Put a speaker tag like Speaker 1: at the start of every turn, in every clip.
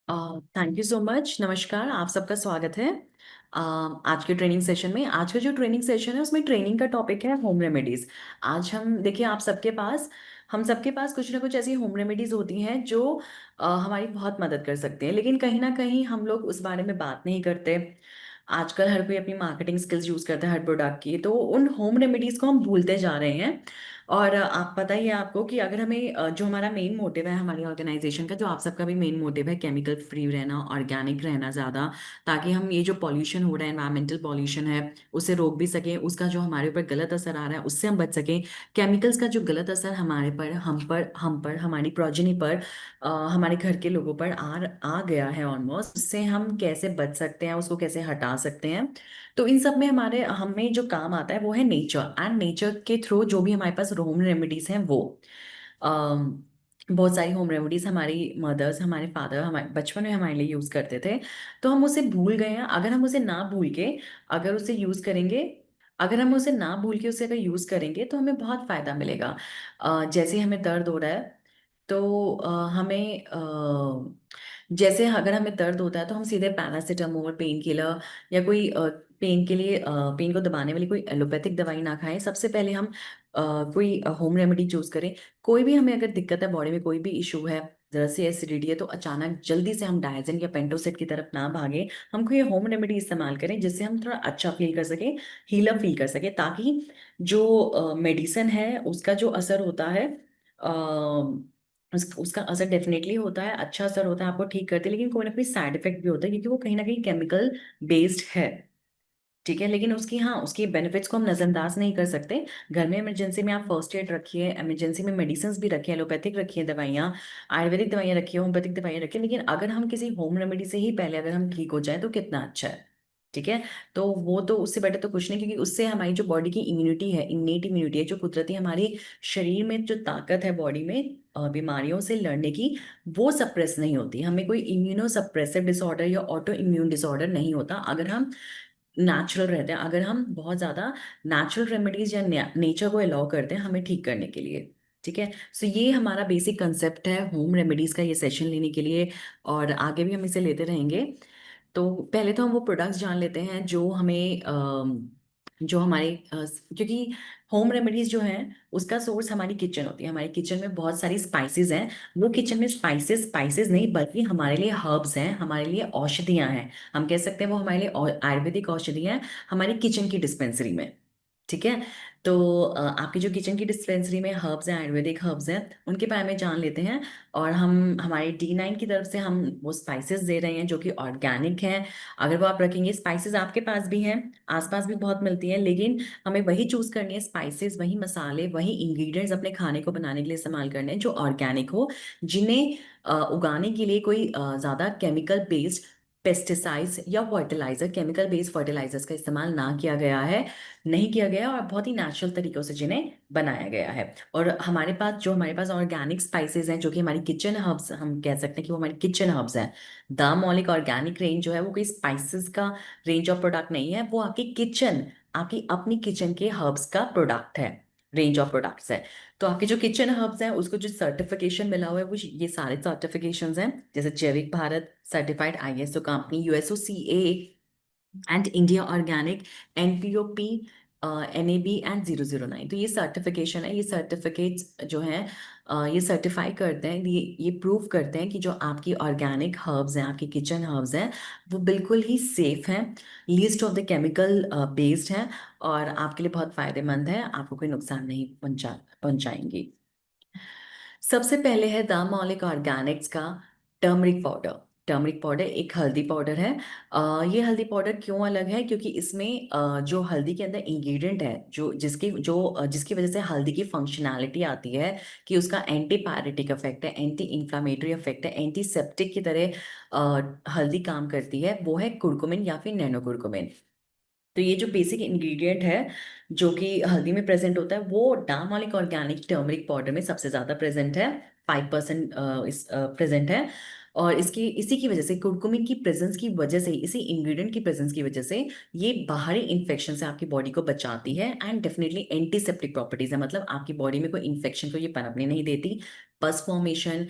Speaker 1: Thank you so much. नमस्कार, आप सबका स्वागत है। आज के ट्रेनिंग सेशन में। आज का जो ट्रेनिंग सेशन है उसमें ट्रेनिंग का टॉपिक है होम रेमेडीज। आज हम देखिए, हम सबके पास कुछ ना कुछ ऐसी होम रेमेडीज होती हैं जो हमारी बहुत मदद कर सकते हैं, लेकिन कहीं ना कहीं हम लोग उस बारे में बात नहीं करते। आजकल हर कोई अपनी मार्केटिंग स्किल्स यूज करता है हर प्रोडक्ट की, तो उन होम रेमेडीज को हम भूलते जा रहे हैं। और आप पता ही है आपको कि अगर हमें जो हमारा मेन मोटिव है हमारी ऑर्गेनाइजेशन का, जो आप सबका भी मेन मोटिव है, केमिकल फ्री रहना, ऑर्गेनिक रहना ज़्यादा, ताकि हम ये जो पॉल्यूशन हो रहा है, एनवायरमेंटल पॉल्यूशन है, उसे रोक भी सकें, उसका जो हमारे ऊपर गलत असर आ रहा है उससे हम बच सकें। केमिकल्स का जो गलत असर हमारे पर, हम पर, हमारी प्रोजेनी पर, हमारे घर के लोगों पर आ गया है ऑलमोस्ट, उससे हम कैसे बच सकते हैं, उसको कैसे हटा सकते हैं। तो इन सब में हमारे हमें जो काम आता है वो है नेचर, एंड नेचर के थ्रू जो भी हमारे पास होम रेमेडीज हैं वो अम, बहुत सारी होम रेमेडीज हमारी मदर्स, हमारे फादर, हमारे बचपन में हमारे लिए यूज करते थे। तो हम उसे भूल गए हैं। अगर हम उसे ना भूल के अगर उसे यूज करेंगे अगर हम उसे ना भूल के उसे अगर यूज करेंगे तो हमें बहुत फायदा मिलेगा। जैसे हमें दर्द हो रहा है, तो हमें जैसे अगर हमें दर्द होता है तो हम सीधे पैरासीटामोल, पेन किलर, या कोई पेन के लिए पेन को दबाने वाली कोई एलोपैथिक दवाई ना खाएं। सबसे पहले हम कोई होम रेमेडी चूज करें। कोई भी हमें अगर दिक्कत है, बॉडी में कोई भी इशू है, जरा सी एसिडिटी है, तो अचानक जल्दी से हम डायज़न या पेंटोसेट की तरफ ना भागे। हमको ये होम रेमेडी इस्तेमाल करें जिससे हम थोड़ा अच्छा फील कर सके, हीलअप फील कर सके, ताकि जो मेडिसिन है उसका जो असर होता है, उसका असर डेफिनेटली होता है, अच्छा असर होता है, आपको ठीक करती है, लेकिन कोई ना कोई साइड इफेक्ट भी होता है क्योंकि वो कहीं ना कहीं केमिकल बेस्ड है। ठीक है, लेकिन उसकी बेनिफिट्स को हम नजरअंदाज नहीं कर सकते। घर में इमरजेंसी में आप फर्स्ट एड रखिए, इमरजेंसी में मेडिसिन भी रखिए, एलोपैथिक रखिए दवाइयाँ, आयुर्वेदिक दवाइयाँ रखिए, होम्योपैथिक दवाइयाँ रखिए, लेकिन अगर हम किसी होम रेमेडी से ही पहले अगर हम ठीक हो जाए तो कितना अच्छा है। ठीक है, तो वो तो उससे बेटर तो कुछ नहीं, क्योंकि उससे हमारी जो बॉडी की इम्यूनिटी है, इन्नेट इम्यूनिटी है, जो कुदरती हमारी शरीर में जो ताकत है बॉडी में बीमारियों से लड़ने की, वो सप्रेस नहीं होती। हमें कोई इम्यूनो सप्रेसिव डिसऑर्डर या ऑटो इम्यून डिसऑर्डर नहीं होता अगर हम नेचुरल रहते हैं, अगर हम बहुत ज़्यादा नेचुरल रेमेडीज या नेचर को अलाउ करते हैं हमें ठीक करने के लिए। ठीक है, सो ये हमारा बेसिक कंसेप्ट है होम रेमेडीज का, ये सेशन लेने के लिए, और आगे भी हम इसे लेते रहेंगे। तो पहले तो हम वो प्रोडक्ट्स जान लेते हैं जो हमें जो हमारे क्योंकि होम रेमेडीज जो हैं उसका सोर्स हमारी किचन होती है। हमारी किचन में बहुत सारी स्पाइसेस हैं। वो किचन में स्पाइसेस स्पाइसेस नहीं, बल्कि हमारे लिए हर्ब्स हैं, हमारे लिए औषधियां हैं। हम कह सकते हैं वो हमारे लिए आयुर्वेदिक औषधियां हैं हमारी किचन की डिस्पेंसरी में। ठीक है, तो आपकी जो किचन की डिस्पेंसरी में हर्ब्स हैं, आयुर्वेदिक हर्ब्स हैं, उनके बारे में जान लेते हैं। और हम हमारे D9 की तरफ से हम वो स्पाइसेस दे रहे हैं जो कि ऑर्गेनिक हैं। अगर वो आप रखेंगे, स्पाइसेस आपके पास भी हैं, आसपास भी बहुत मिलती हैं, लेकिन हमें वही चूज करनी है स्पाइसेस, वही मसाले, वही इंग्रेडिएंट्स अपने खाने को बनाने के लिए इस्तेमाल करने हैं जो ऑर्गेनिक हो, जिन्हें उगाने के लिए कोई ज़्यादा केमिकल बेस्ड पेस्टिसाइड्स या फर्टिलाइजर, केमिकल बेस्ड फर्टिलाइजर्स का इस्तेमाल ना किया गया है, नहीं किया गया, और बहुत ही नेचुरल तरीकों से जिन्हें बनाया गया है। और हमारे पास ऑर्गेनिक स्पाइसेस हैं जो कि हमारी किचन हर्ब्स, हम कह सकते हैं कि वो हमारी किचन हर्ब्स हैं। द मौलिक ऑर्गेनिक रेंज जो है वो कोई स्पाइसेस का रेंज ऑफ प्रोडक्ट नहीं है, वो आपकी अपनी किचन के हर्ब्स का प्रोडक्ट है, रेंज ऑफ प्रोडक्ट्स है। तो आपके जो किचन हर्ब्स हैं उसको जो सर्टिफिकेशन मिला हुआ है वो ये सारे सर्टिफिकेशंस हैं, जैसे जैविक Bharat certified, ISO company, USOCA and India organic, NPOP, NAB and 009। तो ये सर्टिफिकेशन है, ये सर्टिफिकेट्स जो हैं ये सर्टिफाई करते हैं, ये प्रूव करते हैं कि जो आपकी ऑर्गेनिक हर्ब्स हैं, आपकी किचन हर्ब्स हैं, वो बिल्कुल ही सेफ हैं, least of the chemical based हैं, और आपके लिए बहुत फायदेमंद है, आपको कोई नुकसान नहीं पहुंचाएंगी। सबसे पहले है द मौलिक ऑर्गेनिक्स का टर्मरिक पाउडर। टर्मरिक पाउडर एक हल्दी पाउडर है। ये हल्दी पाउडर क्यों अलग है? क्योंकि इसमें जो हल्दी के अंदर इंग्रेडिएंट है, जिसकी वजह से हल्दी की फंक्शनैलिटी आती है कि उसका एंटी पायरेटिक इफेक्ट है, एंटी इंफ्लामेटरी इफेक्ट है, एंटीसेप्टिक की तरह हल्दी काम करती है, वो है कुरकुमिन या फिर नैनो कुरकुमिन। तो ये जो बेसिक इंग्रेडिएंट है जो कि हल्दी में प्रेजेंट होता है, वो डामालिक ऑर्गेनिक टर्मरिक पाउडर में सबसे ज्यादा प्रेजेंट है, 5% इस प्रेजेंट है। और इसकी इसी की वजह से, कुरकुमिन की प्रेजेंस की वजह से, इसी इंग्रेडिएंट की प्रेजेंस की वजह से ये बाहरी इन्फेक्शन से आपकी बॉडी को बचाती है। एंड डेफिनेटली एंटीसेप्टिक प्रॉपर्टीज है, मतलब आपकी बॉडी में कोई इन्फेक्शन को ये पनपने नहीं देती। पस फॉर्मेशन,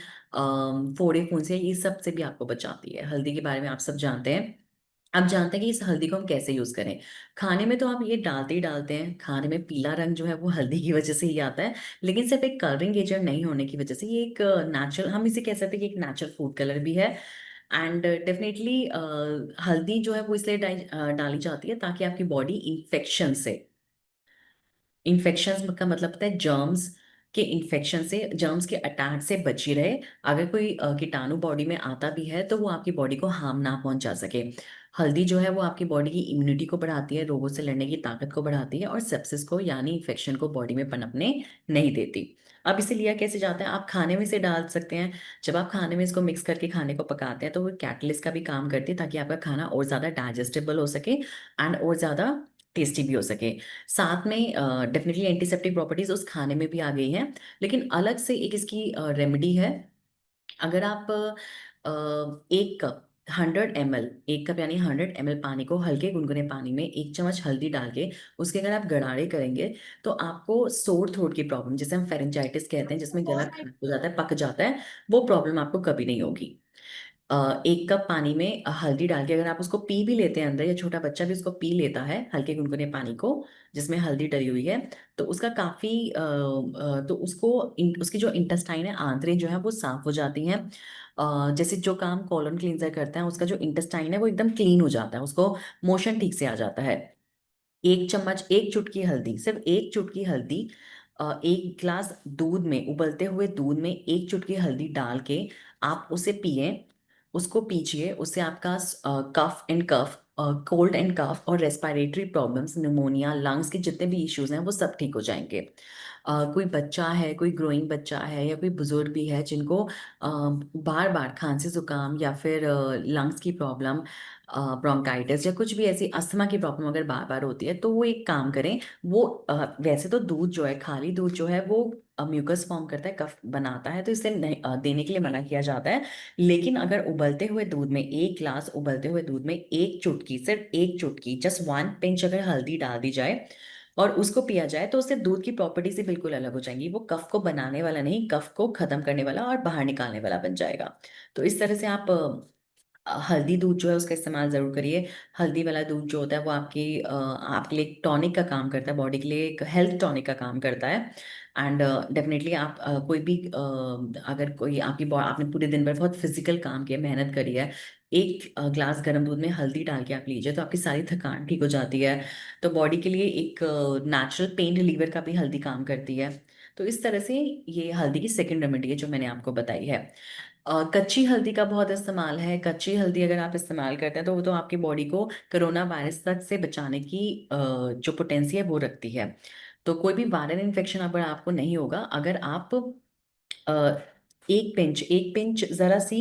Speaker 1: फोड़े फुंसियाँ, ये सब से भी आपको बचाती है। हल्दी के बारे में आप सब जानते हैं। अब जानते हैं कि इस हल्दी को हम कैसे यूज करें। खाने में तो आप ये डालते ही डालते हैं, खाने में पीला रंग जो है वो हल्दी की वजह से ही आता है। लेकिन सिर्फ एक कलरिंग एजेंट नहीं होने की वजह से ये एक नेचुरल, हम इसे कह सकते हैं कि एक नेचुरल फूड कलर भी है। एंड डेफिनेटली हल्दी जो है वो इसलिए डाली जाती है ताकि आपकी बॉडी इन्फेक्शन से, इन्फेक्शन का मतलब होता है जर्म्स के इन्फेक्शन से, जर्म्स के अटैक से बची रहे। अगर कोई कीटाणु बॉडी में आता भी है तो वो आपकी बॉडी को हार्म ना पहुंचा सके। हल्दी जो है वो आपकी बॉडी की इम्यूनिटी को बढ़ाती है, रोगों से लड़ने की ताकत को बढ़ाती है, और सेप्सिस को यानी इन्फेक्शन को बॉडी में पनपने नहीं देती। अब इसे लिया कैसे जाता है, आप खाने में इसे डाल सकते हैं। जब आप खाने में इसको मिक्स करके खाने को पकाते हैं तो वो कैटलिस्ट का भी काम करती है, ताकि आपका खाना और ज़्यादा डाइजेस्टेबल हो सके एंड और ज़्यादा टेस्टी भी हो सके। साथ में डेफिनेटली एंटीसेप्टिक प्रॉपर्टीज उस खाने में भी आ गई हैं। लेकिन अलग से एक इसकी रेमेडी है। अगर आप 1 कप, 100 ml, 1 कप यानी 100 ml पानी को हल्के गुनगुने पानी में 1 चम्मच हल्दी डाल के उसके अगर आप गरारे करेंगे तो आपको सोर थ्रोट की प्रॉब्लम, जिसे हम फेरेंजाइटिस कहते हैं, जिसमें गला खराब हो जाता है, पक जाता है, वो प्रॉब्लम आपको कभी नहीं होगी। 1 कप पानी में हल्दी डाल के अगर आप उसको पी भी लेते हैं अंदर, या छोटा बच्चा भी उसको पी लेता है हल्के गुनगुने पानी को जिसमें हल्दी डली हुई है, तो उसका काफी तो उसकी जो इंटेस्टाइन है, आंतरें जो है वो साफ हो जाती हैं। जैसे जो काम कॉलन क्लींजर करता है, उसका जो इंटेस्टाइन है वो एकदम क्लीन हो जाता है, उसको मोशन ठीक से आ जाता है। 1 चम्मच, 1 चुटकी हल्दी, सिर्फ 1 चुटकी हल्दी, 1 गिलास दूध में, उबलते हुए दूध में 1 चुटकी हल्दी डाल के आप उसे पिए, उसको पीजिए। उससे आपका cough and cough, cold and cough और रेस्पिरेटरी प्रॉब्लम्स, निमोनिया, लंग्स के जितने भी इश्यूज हैं वो सब ठीक हो जाएंगे। कोई बच्चा है, कोई ग्रोइंग बच्चा है, या कोई बुजुर्ग भी है जिनको बार बार खांसी जुकाम या फिर लंग्स की प्रॉब्लम, ब्रोंकाइटिस या कुछ भी ऐसी अस्थमा की प्रॉब्लम अगर बार बार होती है, तो वो एक काम करें। वो वैसे तो दूध जो है, खाली दूध जो है वो म्यूकस फॉर्म करता है, कफ बनाता है, तो इसे देने के लिए मना किया जाता है। लेकिन अगर उबलते हुए दूध में, 1 गिलास उबलते हुए दूध में 1 चुटकी, सिर्फ 1 चुटकी, जस्ट 1 पिंच अगर हल्दी डाल दी जाए और उसको पिया जाए, तो उससे दूध की प्रॉपर्टी से बिल्कुल अलग हो जाएंगी। वो कफ को बनाने वाला नहीं, कफ को खत्म करने वाला और बाहर निकालने वाला बन जाएगा। तो इस तरह से आप हल्दी दूध जो है उसका इस्तेमाल जरूर करिए। हल्दी वाला दूध जो होता है वो आपके लिए एक टॉनिक का काम करता है, बॉडी के लिए एक हेल्थ टॉनिक का काम करता है। एंड डेफिनेटली आप कोई भी अगर कोई आपने पूरे दिन भर बहुत फिजिकल काम किया, मेहनत करी है, 1 गिलास गर्म दूध में हल्दी डाल के आप लीजिए तो आपकी सारी थकान ठीक हो जाती है। तो बॉडी के लिए एक नेचुरल पेन रिलीवर का भी हल्दी काम करती है। तो इस तरह से ये हल्दी की सेकंड रेमेडी है जो मैंने आपको बताई है। कच्ची हल्दी का बहुत इस्तेमाल है। कच्ची हल्दी अगर आप इस्तेमाल करते हैं तो वो तो आपकी बॉडी को कोरोना वायरस तक से बचाने की जो पोटेंसी है वो रखती है। तो कोई भी वायरल इन्फेक्शन अगर आपको नहीं होगा अगर आप 1 पिंच जरा सी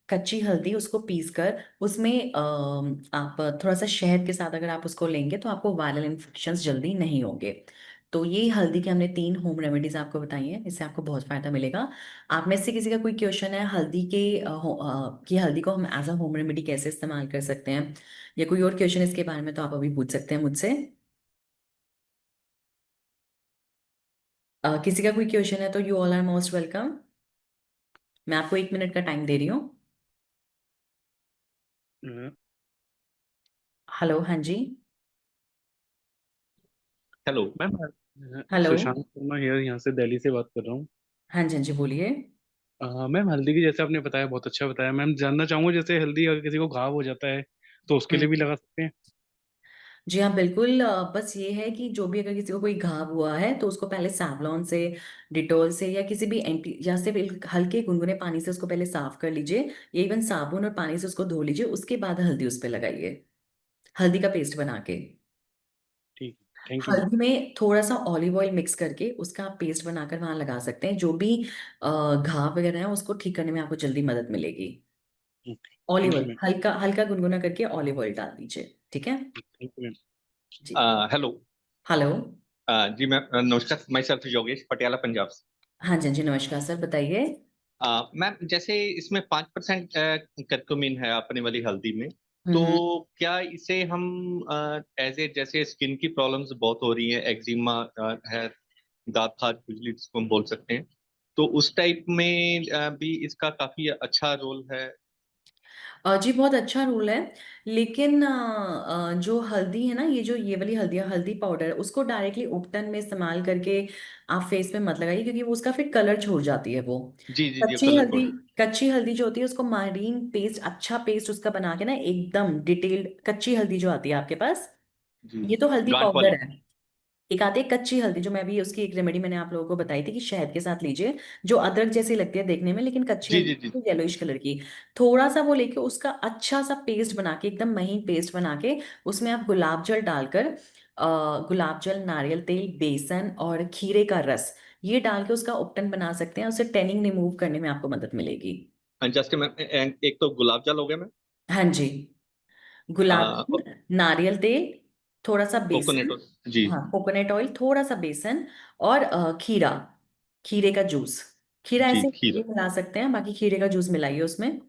Speaker 1: कच्ची हल्दी उसको पीस कर उसमें आप थोड़ा सा शहद के साथ अगर आप उसको लेंगे तो आपको वायरल इन्फेक्शंस जल्दी नहीं होंगे। तो ये हल्दी के हमने 3 होम रेमेडीज आपको बताई हैं, इससे आपको बहुत फायदा मिलेगा। आप में से किसी का कोई क्वेश्चन है हल्दी के कि हल्दी को हम एज अ होम रेमेडी कैसे इस्तेमाल कर सकते हैं, या कोई और क्वेश्चन इसके बारे में, तो आप अभी पूछ सकते हैं मुझसे। किसी का कोई क्वेश्चन है तो you all are most welcome. मैं आपको 1 मिनट का टाइम दे रही हूँ। हेलो, हाँ जी।
Speaker 2: Hello ma'am.
Speaker 1: Hello.
Speaker 2: Sushant Sharma here, यहाँ से दिल्ली से बात कर रहा हूँ।
Speaker 1: हाँ जी, हाँ जी, बोलिए।
Speaker 2: मैम हल्दी की जैसे आपने बताया बहुत अच्छा बताया। मैम जानना चाहूंगा जैसे हल्दी अगर किसी को घाव हो जाता है तो उसके लिए
Speaker 1: हम्म।
Speaker 2: भी लगा सकते हैं?
Speaker 1: जी हाँ, बिल्कुल। बस ये है कि जो भी अगर किसी को कोई घाव हुआ है तो उसको पहले सैवलॉन से, डिटॉल से, या किसी भी एंटी, या सिर्फ हल्के गुनगुने पानी से उसको पहले साफ कर लीजिए, या इवन साबुन और पानी से उसको धो लीजिए, उसके बाद हल्दी उस पर लगाइए, हल्दी का पेस्ट बना के।
Speaker 2: ठीक है, थैंक यू मैम।
Speaker 1: हल्दी में थोड़ा सा ऑलिव ऑयल मिक्स करके उसका आप पेस्ट बनाकर वहां लगा सकते हैं। जो भी घाव वगैरह है उसको ठीक करने में आपको जल्दी मदद मिलेगी। Olive
Speaker 2: thank you
Speaker 1: oil
Speaker 2: ma'am.
Speaker 1: हल्का हल्का गुनगुना करके ऑलिव ऑयल डाल दीजिए, ठीक है।
Speaker 2: Thank you ma'am.
Speaker 1: जी।
Speaker 3: हेलो।
Speaker 1: हेलो।
Speaker 3: जी मैम, नमस्कार। माई सेल्फ योगेश, पटियाला, पंजाब से।
Speaker 1: हाँ जी, हाँ जी, नमस्कार सर, बताइए।
Speaker 3: मैम जैसे इसमें 5% करक्यूमिन है अपने वाली हल्दी में, तो
Speaker 1: हम्म।
Speaker 3: क्या इसे हम एज ए, जैसे स्किन की प्रॉब्लम्स बहुत हो रही है, एक्जिमा है, दांत खाज खुजली जिसको हम बोल सकते हैं, तो उस टाइप में भी इसका काफी अच्छा रोल है।
Speaker 1: जी बहुत अच्छा रूल है। लेकिन जो हल्दी है ना, ये जो ये वाली हल्दी है, हल्दी पाउडर, उसको डायरेक्टली उपटन में इस्तेमाल करके आप फेस पे मत लगाइए, क्योंकि वो उसका फिर कलर छोड़ जाती है वो।
Speaker 3: जी जी जी,
Speaker 1: कच्ची
Speaker 3: कलर
Speaker 1: हल्दी,
Speaker 3: छोड़।
Speaker 1: कच्ची हल्दी जो होती है उसको मारीन पेस्ट, अच्छा पेस्ट उसका बना के ना, एकदम डिटेल्ड कच्ची हल्दी जो आती है आपके पास,
Speaker 3: जी,
Speaker 1: ये तो हल्दी
Speaker 3: गांठ
Speaker 1: पाउडर
Speaker 3: वाली।
Speaker 1: है। एक आती है कच्ची हल्दी, जो मैं भी उसकी एक रेमेडी मैंने आप लोगों को बताई थी कि शहद के साथ लीजिए, जो अदरक जैसी लगती है देखने में, लेकिन कच्ची
Speaker 3: जी जी जी।
Speaker 1: हल्दी येलोइश कलर की। थोड़ा सा वो लेके उसका अच्छा सा पेस्ट बना के, एकदम महीन पेस्ट बना के, उसमें आप गुलाब जल डालकर, गुलाब जल, नारियल तेल, बेसन और खीरे का रस, ये डाल के उसका उपटन बना सकते हैं। उससे टैनिंग रिमूव करने में आपको मदद मिलेगी।
Speaker 3: जस्ट मैम, एक तो गुलाब जल हो गया मैम,
Speaker 1: हाँ जी। गुलाब जल, नारियल तेल, थोड़ा सा
Speaker 3: कोकोनट,
Speaker 1: बेसन,
Speaker 3: जी
Speaker 1: हाँ कोकोनट ऑयल, थोड़ा सा बेसन, और खीरा, खीरे का जूस। खीरा
Speaker 3: जी,
Speaker 1: ऐसे
Speaker 3: खीरा।
Speaker 1: भी मिला सकते हैं, बाकी खीरे का जूस मिलाइए उसमें।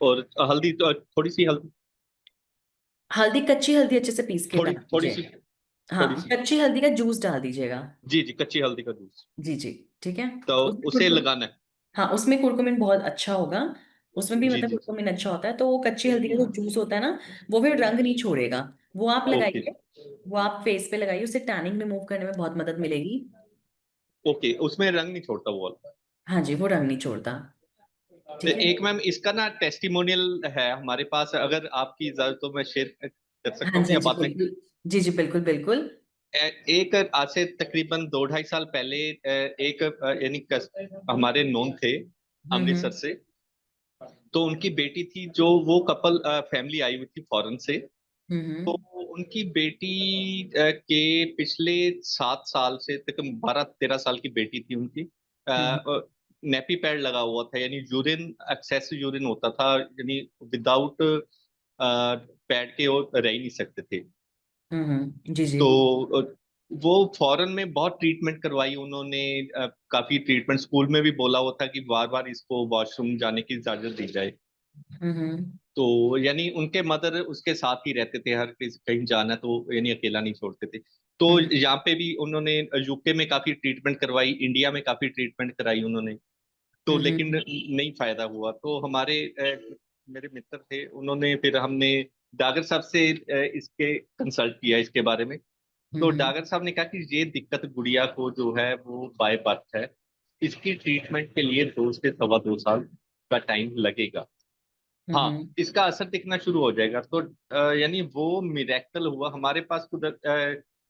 Speaker 3: और हल्दी तो थोड़ी सी हल्दी,
Speaker 1: हल्दी, कच्ची हल्दी अच्छे से पीस के
Speaker 3: थोड़ी
Speaker 1: डाल
Speaker 3: थोड़ी
Speaker 1: दीजिए।
Speaker 3: सी, थोड़ी
Speaker 1: हाँ,
Speaker 3: सी।
Speaker 1: कच्ची हल्दी का जूस डाल दीजिएगा।
Speaker 3: जी जी, कच्ची हल्दी का जूस।
Speaker 1: जी जी। ठीक है।
Speaker 3: तो
Speaker 1: उसमें
Speaker 3: उसे
Speaker 1: कुरकुम
Speaker 3: लगाना है।
Speaker 1: हाँ, उसमें कुरकुमिन बहुत अच्छा होगा। उसमें भी
Speaker 3: जी
Speaker 1: मतलब
Speaker 3: जी।
Speaker 1: कुरकुमिन अच्छा होता है, तो वो कच्ची हल्दी का जो जूस होता है ना, वो फिर रंग नहीं छोड़ेगा। वो आप
Speaker 3: ओके।
Speaker 1: लगाइए, वो आप फेस पे लगाइए, उससे टैनिंग रिमूव करने में बहुत मदद मिलेगी।
Speaker 3: ओके, उसमें रंग नहीं छोड़ता वो वाला।
Speaker 1: हाँ जी, वो रंग नहीं छोड़ता। ठीक है।
Speaker 3: एक मैम इसका ना टेस्टिमोनियल है हमारे पास, अगर आपकी इजाजत तो मैं शेयर कर सकता
Speaker 1: हाँ
Speaker 3: हूँ
Speaker 1: जी,
Speaker 3: या
Speaker 1: हाँ जी
Speaker 3: बाद में।
Speaker 1: बिल्कुल। जी जी बिल्कुल बिल्कुल।
Speaker 3: एक आज से तकरीबन 2-2.5 साल पहले एक यानी हमारे नॉन थे अमृतसर
Speaker 1: हम्म।
Speaker 3: से, तो उनकी बेटी थी, जो वो कपल फैमिली आई हुई थी फॉरेन से। तो
Speaker 1: हम्म।
Speaker 3: उनकी बेटी के पिछले 7 साल से तक, 12-13 साल की बेटी थी उनकी,
Speaker 1: हम्म।
Speaker 3: नेपी पैड लगा हुआ था, यानी यूरिन, एक्सेस यूरिन होता था, यानी विदाउट पैड के वो रह ही नहीं सकते थे।
Speaker 1: जी जी।
Speaker 3: तो वो फॉरेन में बहुत ट्रीटमेंट करवाई उन्होंने, काफी ट्रीटमेंट, स्कूल में भी बोला हुआ था कि बार बार इसको वॉशरूम जाने की इजाजत दी जाए।
Speaker 1: हम्म।
Speaker 3: तो यानी उनके मदर उसके साथ ही रहते थे, हर किसी कहीं जाना तो यानी अकेला नहीं छोड़ते थे। तो
Speaker 1: हम्म।
Speaker 3: यहाँ पे भी उन्होंने यूके में काफी ट्रीटमेंट करवाई, इंडिया में काफी ट्रीटमेंट कराई उन्होंने, तो लेकिन
Speaker 1: हम्म।
Speaker 3: नहीं फायदा हुआ। तो हमारे मेरे मित्र थे, उन्होंने फिर हमने डागर साहब से इसके कंसल्ट किया इसके बारे में। तो
Speaker 1: हम्म।
Speaker 3: डागर साहब ने कहा कि ये दिक्कत गुड़िया को जो है वो बाय बर्थ है, इसकी ट्रीटमेंट के लिए 2 से 2.25 साल का टाइम लगेगा। हाँ,
Speaker 1: हम्म।
Speaker 3: इसका असर दिखना शुरू हो जाएगा। तो यानी वो मिरेकल हुआ हमारे पास खुद,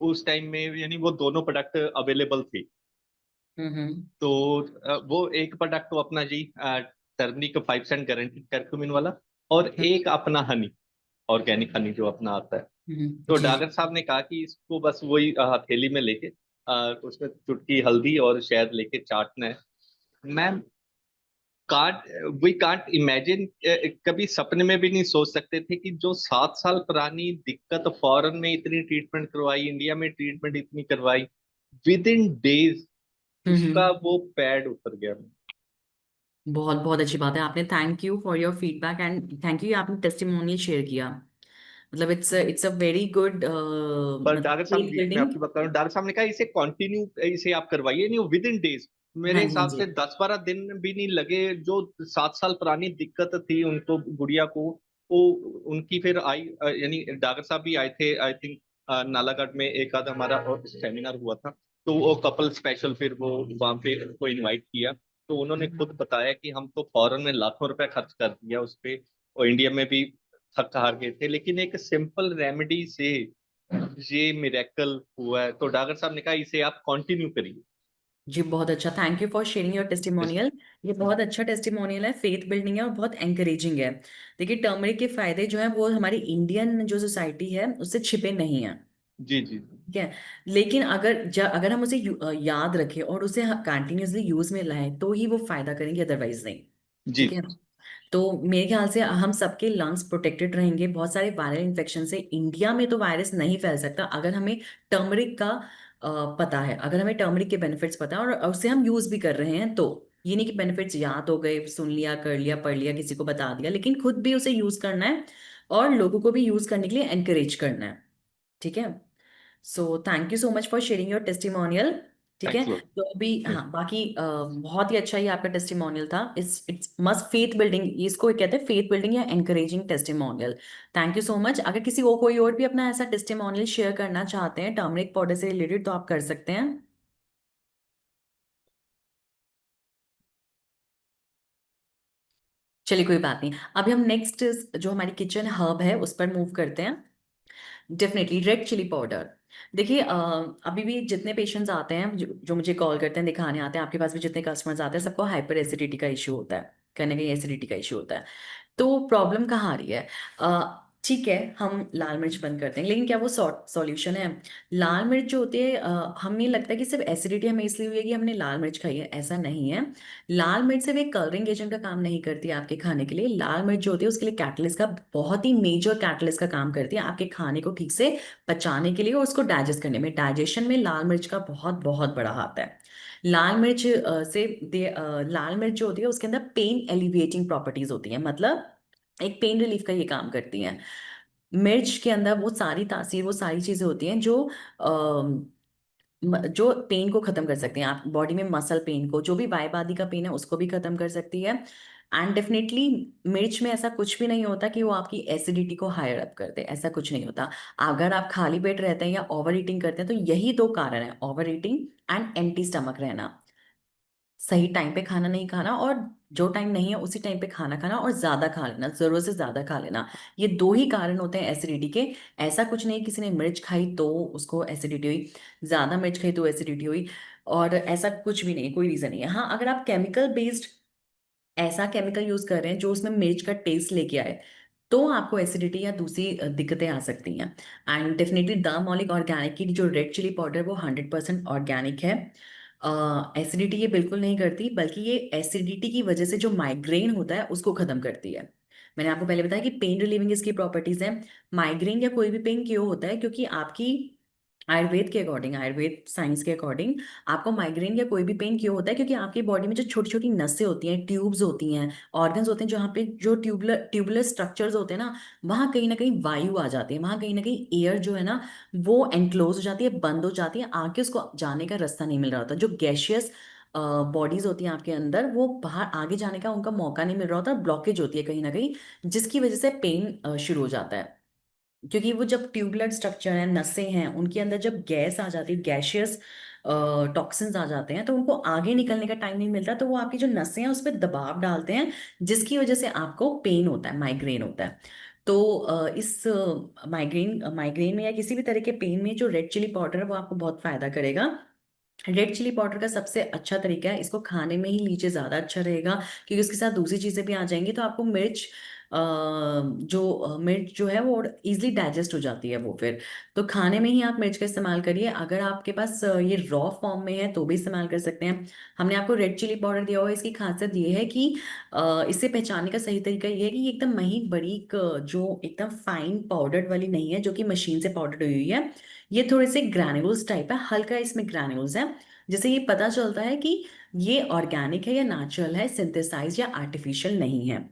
Speaker 3: उस टाइम में यानी वो दोनों प्रोडक्ट अवेलेबल थे।
Speaker 1: हम्म।
Speaker 3: तो वो एक प्रोडक्ट तो अपना जी, टर्मरिक 5% गारंटी करक्यूमिन वाला, और एक अपना हनी, ऑर्गेनिक हनी जो अपना आता है। तो
Speaker 1: जी जी।
Speaker 3: डागर साहब ने कहा कि इसको बस वही हथेली में लेके, उसमें चुटकी हल्दी और शहद लेके चाटना है। Ma'am, can't we can't imagine, कभी सपने में भी नहीं सोच सकते थे कि जो 7 साल पुरानी दिक्कत, फॉरेन में इतनी ट्रीटमेंट करवाई, इंडिया में ट्रीटमेंट इतनी करवाई, विद इन डेज उसका
Speaker 1: हम्म।
Speaker 3: वो पैड उतर गया।
Speaker 1: बहुत बहुत अच्छी बात है। आपने, thank you for your feedback and thank you, आपने टेस्टिमोनियल शेयर किया। मतलब इट्स अ वेरी गुड,
Speaker 3: पर
Speaker 1: मतलब
Speaker 3: डॉक्टर साहब
Speaker 1: फेथ
Speaker 3: मैं
Speaker 1: बिल्डिंग।
Speaker 3: आपको बता रहा हूँ, डॉक्टर साहब ने कहा इसे कंटिन्यू, इसे आप करवाइए, नहीं विद इन डेज। मेरे
Speaker 1: हाँ जी, हाँ
Speaker 3: हिसाब
Speaker 1: जी।
Speaker 3: से 10-12 दिन भी नहीं लगे। जो 7 साल पुरानी दिक्कत थी उनको, गुड़िया को, वो उनकी फिर आई, यानी डॉक्टर साहब भी आए थे आई थिंक, नालागढ़ में एक आध हमारा सेमिनार हुआ था, तो वो कपल स्पेशल फिर वो वहां पे उनको इनवाइट किया। तो उन्होंने खुद बताया कि हम तो फॉरेन में लाखों रुपए खर्च कर दिया उस पे, और इंडिया में भी थक हार गए थे, लेकिन एक सिंपल रेमेडी से ये मिरेकल हुआ है। तो डॉक्टर साहब ने कहा इसे आप कंटिन्यू करिए।
Speaker 1: जी बहुत अच्छा, thank you for sharing your
Speaker 3: Yes.
Speaker 1: Testimonial. ये बहुत अच्छा टेस्टिमोनियल है, फेथ बिल्डिंग है और बहुत एंकरेजिंग है। देखिए, टर्मरिक के फायदे जो है वो हमारी इंडियन जो सोसाइटी है उससे छिपे नहीं है।
Speaker 3: जी जी
Speaker 1: ठीक है। लेकिन अगर हम उसे याद रखें और उसे कंटिन्यूअसली यूज में लाएं, तो ही वो फायदा करेंगे, अदरवाइज नहीं।
Speaker 3: जी
Speaker 1: ठीक है। तो मेरे ख्याल से हम सबके लंग्स प्रोटेक्टेड रहेंगे बहुत सारे वायरल इन्फेक्शन से। इंडिया में तो वायरस नहीं फैल सकता अगर हमें टर्मरिक का पता है, अगर हमें टर्मरिक के बेनिफिट्स पता है और उसे हम यूज भी कर रहे हैं तो। ये नहीं कि बेनिफिट्स याद हो गए, सुन लिया, कर लिया, पढ़ लिया, किसी को बता दिया, लेकिन खुद भी उसे यूज करना है और लोगों को भी यूज करने के लिए एनकरेज करना है। ठीक है। So thank you so much for sharing your testimonial. ठीक है।
Speaker 3: Thanks lot.
Speaker 1: तो अभी हाँ, बाकी बहुत ही अच्छा ये आपका टेस्टिमोनियल था। इट्स मस्ट फेथ बिल्डिंग, इसको कहते हैं फेथ बिल्डिंग या encouraging testimonial. Thank you so much. अगर किसी को कोई और भी अपना ऐसा टेस्टिमोनियल शेयर करना चाहते हैं टर्मरिक पाउडर से रिलेटेड, तो आप कर सकते हैं। चलिए कोई बात नहीं, अभी हम नेक्स्ट जो हमारी किचन हर्ब है उस पर मूव करते हैं। Definitely red chilli powder. देखिए अभी भी जितने पेशेंट्स आते हैं जो मुझे कॉल करते हैं, दिखाने आते हैं, आपके पास भी जितने कस्टमर्स आते हैं, सबको हाइपर एसिडिटी का इशू होता है, कहीं ना कहीं एसिडिटी का इशू होता है। तो प्रॉब्लम कहाँ आ रही है? ठीक है, हम लाल मिर्च बंद करते हैं, लेकिन क्या वो सॉल्यूशन है? लाल मिर्च जो होती है, हमें लगता है कि सिर्फ एसिडिटी हमें इसलिए हुई है कि हमने लाल मिर्च खाई है, ऐसा नहीं है। लाल मिर्च सिर्फ एक कलरिंग एजेंट का काम नहीं करती है आपके खाने के लिए। लाल मिर्च जो होती है उसके लिए कैटलिस्ट का, बहुत ही मेजर कैटलिस्ट का काम करती है आपके खाने को ठीक से पचाने के लिए और उसको डाइजेस्ट करने में। डाइजेशन में लाल मिर्च का बहुत बहुत बड़ा हाथ है। लाल मिर्च लाल मिर्च जो होती है उसके अंदर पेन एलिविएटिंग प्रॉपर्टीज होती हैं, मतलब एक पेन रिलीफ का ये काम करती हैं। मिर्च के अंदर वो सारी तासीर, वो सारी चीजें होती हैं जो जो पेन को खत्म कर सकती हैं। आप बॉडी में मसल पेन को, जो भी वायु का पेन है उसको भी खत्म कर सकती है। एंड डेफिनेटली मिर्च में ऐसा कुछ भी नहीं होता कि वो आपकी एसिडिटी को हायर अप कर दे, ऐसा कुछ नहीं होता। अगर आप खाली पेट रहते हैं या ओवर ईटिंग करते हैं, तो यही दो कारण है, over eating and empty stomach रहना। सही टाइम पे खाना नहीं खाना, और जो टाइम नहीं है उसी टाइम पे खाना खाना, और ज्यादा खा लेना, जरूरत से ज्यादा खा लेना। ये दो ही कारण होते हैं एसिडिटी के। ऐसा कुछ नहीं किसी ने मिर्च खाई तो उसको एसिडिटी हुई, ज्यादा मिर्च खाई तो एसिडिटी हुई, और ऐसा कुछ भी नहीं, कोई रीजन नहीं है। हाँ, अगर आप केमिकल बेस्ड ऐसा केमिकल यूज कर रहे हैं जो उसमें मिर्च का टेस्ट लेके आए, तो आपको एसिडिटी या दूसरी दिक्कतें आ सकती हैं। एंड डेफिनेटली द मौलिक ऑर्गेनिक की जो रेड चिली पाउडर वो 100% ऑर्गेनिक है। एसिडिटी ये बिल्कुल नहीं करती, बल्कि ये एसिडिटी की वजह से जो माइग्रेन होता है उसको खत्म करती है। मैंने आपको पहले बताया कि पेन रिलीविंग इसकी प्रॉपर्टीज है। माइग्रेन या कोई भी पेन क्यों होता है? क्योंकि आपकी आयुर्वेद के अकॉर्डिंग, आयुर्वेद साइंस के अकॉर्डिंग, आपको माइग्रेन या कोई भी पेन क्यों होता है? क्योंकि आपकी बॉडी में जो छोटी छोटी नसें होती हैं, ट्यूब्स होती हैं, ऑर्गन्स होते हैं, जहाँ पे जो ट्यूबुलर ट्यूबुलर स्ट्रक्चर्स होते हैं ना, वहाँ कहीं ना कहीं वायु आ जाती है, वहाँ कहीं ना कहीं एयर जो है ना वो एनक्लोज हो जाती है, बंद हो जाती है, आगे उसको जाने का रास्ता नहीं मिल रहा होता। जो गैशियस बॉडीज होती हैं आपके अंदर, वो बाहर आगे जाने का उनका मौका नहीं मिल रहा होता, ब्लॉकेज होती है कहीं ना कहीं, जिसकी वजह से पेन शुरू हो जाता है। क्योंकि वो जब ट्यूबुलर स्ट्रक्चर है, नसें हैं, उनके अंदर जब गैस आ जाती है, गैशियस टॉक्सिन्स आ जाते हैं, तो उनको आगे निकलने का टाइम नहीं मिलता, तो वो आपकी जो नसें हैं उस पर दबाव डालते हैं, जिसकी वजह से आपको पेन होता है, माइग्रेन होता है। तो इस माइग्रेन माइग्रेन में या किसी भी तरह के पेन में जो रेड चिली पाउडर है वो आपको बहुत फायदा करेगा। रेड चिली पाउडर का सबसे अच्छा तरीका है, इसको खाने में ही लीजिए, ज़्यादा अच्छा रहेगा, क्योंकि उसके साथ दूसरी चीज़ें भी आ जाएंगी, तो आपको मिर्च मिर्च जो है वो इजीली डाइजेस्ट हो जाती है वो फिर। तो खाने में ही आप मिर्च का इस्तेमाल करिए। अगर आपके पास ये रॉ फॉर्म में है तो भी इस्तेमाल कर सकते हैं। हमने आपको रेड चिली पाउडर दिया हुआ है, इसकी खासियत ये है कि इसे पहचानने का सही तरीका ये है कि ये एकदम महीन बारीक, जो एकदम फाइन पाउडर वाली नहीं है जो कि मशीन से पाउडर हुई हुई है। ये थोड़े से ग्रैन्युल्स टाइप है, हल्का इसमें ग्रैन्युल्स है, जिससे ये पता चलता है कि ये ऑर्गेनिक है या नेचुरल है, सिंथेसाइज या आर्टिफिशियल नहीं है।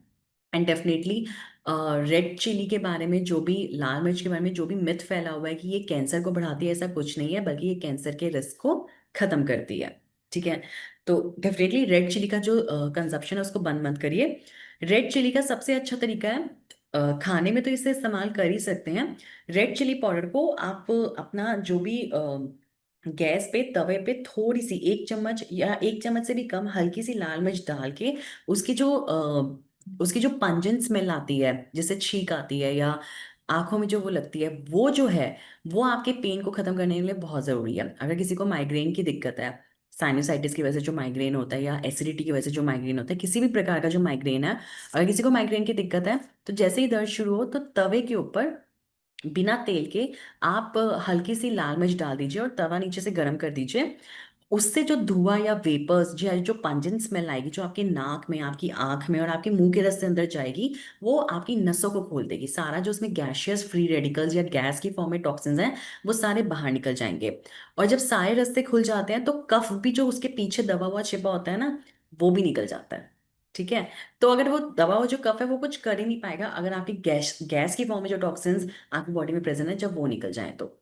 Speaker 1: एंड डेफिनेटली रेड चिली के बारे में, जो भी लाल मिर्च के बारे में जो भी मिथ फैला हुआ है कि ये कैंसर को बढ़ाती है, ऐसा कुछ नहीं है, बल्कि ये कैंसर के रिस्क को खत्म करती है। ठीक है। तो डेफिनेटली रेड चिली का जो कंजप्शन है उसको बंद मत करिए। रेड चिली का सबसे अच्छा तरीका है, खाने में तो इसे इस्तेमाल कर ही सकते हैं। रेड चिली पाउडर को आप अपना जो भी गैस पे, तवे पे थोड़ी सी, 1 चम्मच या 1 चम्मच से भी कम, हल्की सी लाल मिर्च डाल के, उसकी जो उसकी जो पंजेंट स्मेल आती है, जिससे छींक आती है या आंखों में जो वो लगती है, वो जो है वो आपके पेन को खत्म करने के लिए बहुत जरूरी है। अगर किसी को माइग्रेन की दिक्कत है, साइनोसाइटिस की वजह से जो माइग्रेन होता है, या एसिडिटी की वजह से जो माइग्रेन होता है, किसी भी प्रकार का जो माइग्रेन है, अगर किसी को माइग्रेन की दिक्कत है, तो जैसे ही दर्द शुरू हो तो तवे के ऊपर बिना तेल के आप हल्की सी लाल मिर्च डाल दीजिए और तवा नीचे से गर्म कर दीजिए। उससे जो धुआं या वेपर्स, जो जो पंजेंट स्मेल आएगी, जो आपके नाक में, आपकी आंख में और आपके मुंह के रस से अंदर जाएगी, वो आपकी नसों को खोल देगी। सारा जो उसमें गैशियस फ्री रेडिकल्स या गैस की फॉर्म में टॉक्सिन्स हैं, वो सारे बाहर निकल जाएंगे। और जब सारे रास्ते खुल जाते हैं तो कफ भी जो उसके पीछे दबा हुआ छिपा होता है ना, वो भी निकल जाता है। ठीक है। तो अगर वो दबा हुआ जो कफ है वो कुछ कर ही नहीं पाएगा अगर आपकी गैस गैस की फॉर्म में जो टॉक्सिन्स आपकी बॉडी में प्रेजेंट है जब वो निकल जाए तो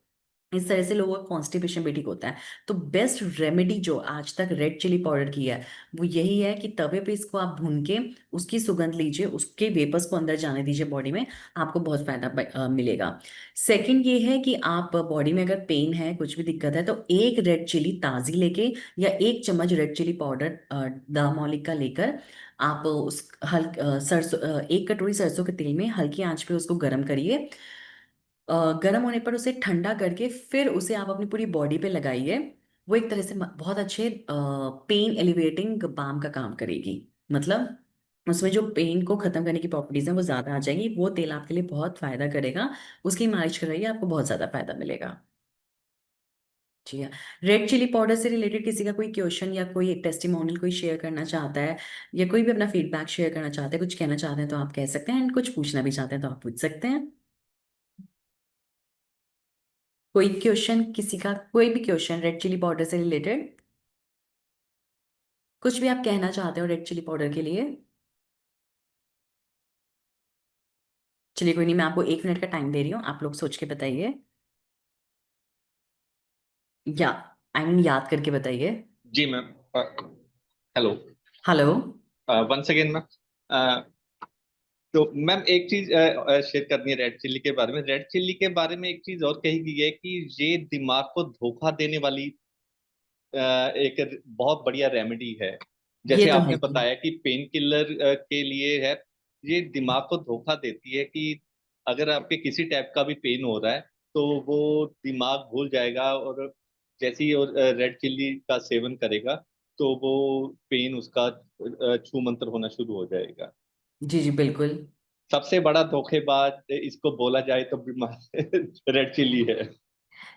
Speaker 1: इस तरह से लोगों का कॉन्स्टिपेशन भी ठीक होता है। तो बेस्ट रेमेडी जो आज तक रेड चिली पाउडर की है वो यही है कि तवे पे इसको आप भून के उसकी सुगंध लीजिए, उसके वेपर्स को अंदर जाने दीजिए बॉडी में, आपको बहुत फायदा मिलेगा। सेकंड ये है कि आप बॉडी में अगर पेन है कुछ भी दिक्कत है तो एक रेड चिली ताजी लेके या एक चम्मच रेड चिली पाउडर दामोलिक का लेकर आप उस सरसों 1 कटोरी सरसों के तेल में हल्की आंच पे उसको गर्म करिए। गर्म होने पर उसे ठंडा करके फिर उसे आप अपनी पूरी बॉडी पे लगाइए। वो एक तरह से बहुत अच्छे पेन एलिवेटिंग बाम का काम करेगी। मतलब उसमें जो पेन को खत्म करने की प्रॉपर्टीज हैं वो ज्यादा आ जाएगी, वो तेल आपके लिए बहुत फायदा करेगा। उसकी मालिश कराइए, आपको बहुत ज्यादा फायदा मिलेगा। जी हाँ। रेड चिली पाउडर से रिलेटेड किसी का कोई क्वेश्चन या कोई टेस्टिमोनियल कोई शेयर करना चाहता है या कोई भी अपना फीडबैक शेयर करना चाहते हैं, कुछ कहना चाहते हैं तो आप कह सकते हैं, एंड कुछ पूछना भी चाहते हैं तो आप पूछ सकते हैं। कोई क्वेश्चन, किसी का कोई भी क्वेश्चन रेड चिली पाउडर से रिलेटेड, कुछ भी आप कहना चाहते हो रेड चिली पाउडर के लिए? चलिए कोई नहीं, मैं आपको 1 मिनट का टाइम दे रही हूँ, आप लोग सोच के बताइए, या आई मीन याद करके बताइए।
Speaker 3: जी ma'am. Hello.
Speaker 1: Hello.
Speaker 3: Once again ma'am. तो मैम एक चीज शेयर करनी है रेड चिल्ली के बारे में। रेड चिल्ली के बारे में एक चीज और कही गई है कि ये दिमाग को धोखा देने वाली एक बहुत बढ़िया रेमेडी है।
Speaker 1: ये
Speaker 3: जैसे
Speaker 1: तो है
Speaker 3: आपने
Speaker 1: ही।
Speaker 3: बताया कि पेन किलर के लिए है, ये दिमाग को धोखा देती है कि अगर आपके किसी टाइप का भी पेन हो रहा है तो वो दिमाग भूल जाएगा, और जैसे ही रेड चिल्ली का सेवन करेगा तो वो पेन उसका छू मंतर होना शुरू हो जाएगा।
Speaker 1: जी जी बिल्कुल।
Speaker 3: सबसे बड़ा धोखेबाज इसको बोला जाए तो बीमार रेड चिल्ली है।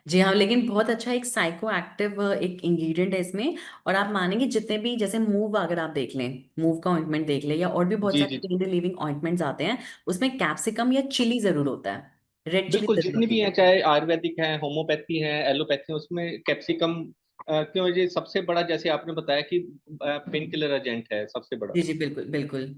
Speaker 1: जी हाँ, लेकिन बहुत अच्छा एक साइको एक्टिव एक इंग्रेडिएंट है इसमें। और आप मानेंगे जितने भी जैसे मूव अगर आप देख लें, मूव का ऑइंटमेंट देख लें या और भी बहुत
Speaker 3: जी
Speaker 1: सारे
Speaker 3: जी जी।
Speaker 1: पेन रिलीविंग ऑइंटमेंट्स आते हैं, उसमें कैप्सिकम या चिली जरूर होता है, रेड चिली
Speaker 3: बिल्कुल,
Speaker 1: जरूर
Speaker 3: जितनी
Speaker 1: होती
Speaker 3: भी
Speaker 1: है।
Speaker 3: हैं, चाहे आयुर्वेदिक है, होम्योपैथी है, एलोपैथी है, उसमें कैप्सिकम क्यों, ये सबसे बड़ा, जैसे आपने बताया कि पेन किलर एजेंट है सबसे बड़ा।
Speaker 1: जी जी बिल्कुल बिल्कुल।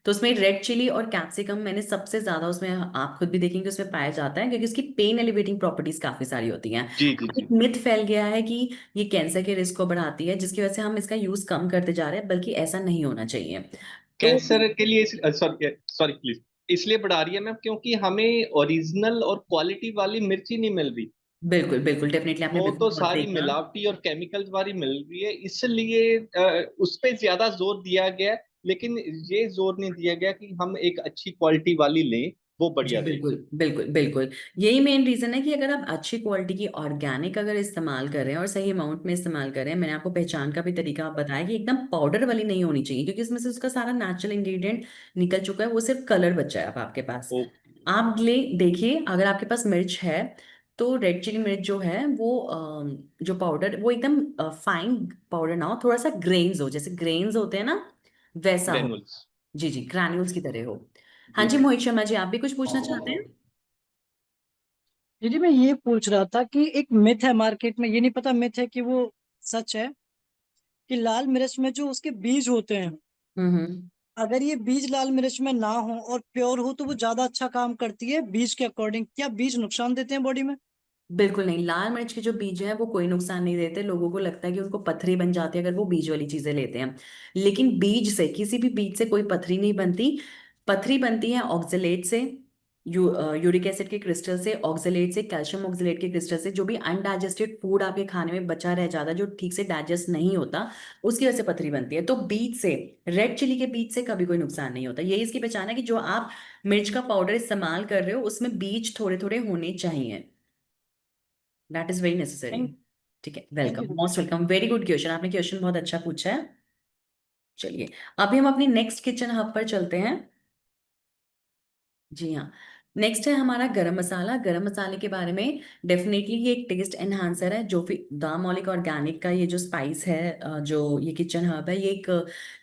Speaker 1: तो उसमें रेड चिली और कैप्सिकम मैंने सबसे ज्यादा उसमें, आप खुद भी देखेंगे उसमें पाया जाता है, क्योंकि उसकी पेन एलिवेटिंग प्रॉपर्टीज काफी सारी होती हैं।
Speaker 3: जी जी
Speaker 1: अब
Speaker 3: जी।
Speaker 1: एक मिथ फैल गया है कि ये कैंसर के रिस्क को बढ़ाती है जिसकी वजह से हम इसका यूज कम करते जा रहे हैं, बल्कि ऐसा नहीं होना चाहिए। तो
Speaker 3: कैंसर के लिए सॉरी सॉरी प्लीज, इसलिए बढ़ा रही है मैम क्योंकि हमें ओरिजिनल और क्वालिटी वाली मिर्ची नहीं मिल रही।
Speaker 1: बिल्कुल बिल्कुल, डेफिनेटली आपने
Speaker 3: वो
Speaker 1: बिल्कुल
Speaker 3: तो
Speaker 1: बहुत
Speaker 3: सारी
Speaker 1: सही कहा।
Speaker 3: मिलावटी और केमिकल्स वाली मिल रही है, इसलिए उस पे ज्यादा जोर दिया गया है। लेकिन ये जोर नहीं दिया गया कि हम एक अच्छी क्वालिटी वाली लें, वो
Speaker 1: जी
Speaker 3: बढ़िया रहेगी।
Speaker 1: बिल्कुल बिल्कुल बिल्कुल। यही मेन रीजन है कि अगर आप अच्छी क्वालिटी की ऑर्गेनिक अगर इस्तेमाल कर रहे हैं और सही अमाउंट में इस्तेमाल कर रहे हैं, मैंने आपको पहचान का भी तरीका बताया कि एकदम पाउडर वाली नहीं होनी चाहिए, क्योंकि इसमें से उसका सारा नेचुरल इंग्रेडिएंट निकल चुका है, वो सिर्फ कलर बचा है अब आपके पास।
Speaker 3: ओके।
Speaker 1: आप ले देखिए, अगर आपके पास मिर्च है तो रेड चिली मिर्च जो है वो जो पाउडर वो एकदम फाइन पाउडर ना हो, थोड़ा सा ग्रेन्स हो, जैसे ग्रेन्स होते हैं ना वैसा हो।
Speaker 3: ग्रेनुल्स।
Speaker 1: जी जी, ग्रैन्यूल्स की तरह हो। हाँ
Speaker 3: जी
Speaker 1: जी,
Speaker 3: जी।
Speaker 1: मोहित शर्मा जी, आप भी कुछ पूछना चाहते हैं?
Speaker 4: दीदी मैं ये पूछ रहा था कि एक मिथ है मार्केट में, ये नहीं पता मिथ है कि वो सच है, कि लाल मिर्च में जो उसके बीज होते हैं,
Speaker 1: हम्म।
Speaker 4: अगर ये बीज लाल मिर्च में ना हो और प्योर हो तो वो ज्यादा अच्छा काम करती है बीज के अकॉर्डिंग। क्या बीज नुकसान देते हैं बॉडी में?
Speaker 1: बिल्कुल नहीं, लाल मिर्च के जो बीज हैं वो कोई नुकसान नहीं देते, लोगों को लगता है कि उनको पथरी बन जाती है अगर वो बीज वाली चीजें लेते हैं, लेकिन बीज से, किसी भी बीज से कोई पथरी नहीं बनती। पथरी बनती है ऑक्जेलेट से, यूरिक एसिड के क्रिस्टल से, ऑक्जेलेट से, कैल्शियम ऑक्जेलेट के क्रिस्टल से, जो भी अनडाइजेस्टेड फूड आपके खाने में बचा रह जाता है जो ठीक से डाइजेस्ट नहीं होता, उसकी वजह से पथरी बनती है। तो बीज से, रेड चिली के बीज से कभी कोई नुकसान नहीं होता। यही इसकी पहचान है कि जो आप मिर्च का पाउडर इस्तेमाल कर रहे हो उसमें बीज थोड़े थोड़े होने चाहिए, that is very necessary.
Speaker 4: Thank
Speaker 1: ठीक है,
Speaker 4: थैंक
Speaker 1: वेलकम,
Speaker 4: यू दीदी।
Speaker 1: Most welcome, very good question, आपने क्वेश्चन बहुत अच्छा पूछा है। चलिए, अभी हम अपनी नेक्स्ट किचन हब पर चलते हैं। जी हाँ। नेक्स्ट है हमारा गरम मसाला। गरम मसाले के बारे में, डेफिनेटली ये एक टेस्ट एनहांसर है, जो फिर द मौलिक ऑर्गेनिक का ये जो स्पाइस है, जो ये किचन हर्ब है, ये एक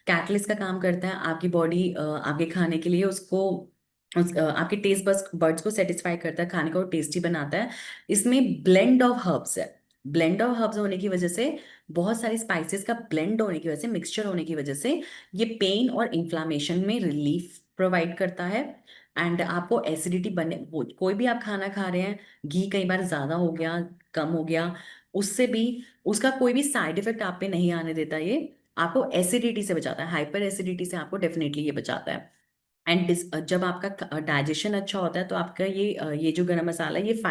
Speaker 1: कैटलिस्ट का काम करता है आपकी बॉडी, आपके खाने के लिए उसको आपके टेस्ट बस बर्ड्स को सेटिस्फाई करता है, खाने को टेस्टी बनाता है। इसमें ब्लेंड ऑफ हर्ब्स है, ब्लेंड ऑफ हर्ब्स होने की वजह से बहुत सारी स्पाइसेस का ब्लेंड होने की वजह से, मिक्सचर होने की वजह से ये पेन और इन्फ्लामेशन में रिलीफ प्रोवाइड करता है। एंड आपको एसिडिटी बने, कोई भी आप खाना खा रहे हैं, घी कई बार ज़्यादा हो गया, कम हो गया, उससे भी उसका कोई भी साइड इफेक्ट आप पे नहीं आने देता ये। आपको एसिडिटी से बचाता है, हाइपर एसिडिटी से आपको डेफिनेटली ये बचाता है। एंड जब आपका डाइजेशन अच्छा होता है तो आपका ये जो गरम मसाला, ये it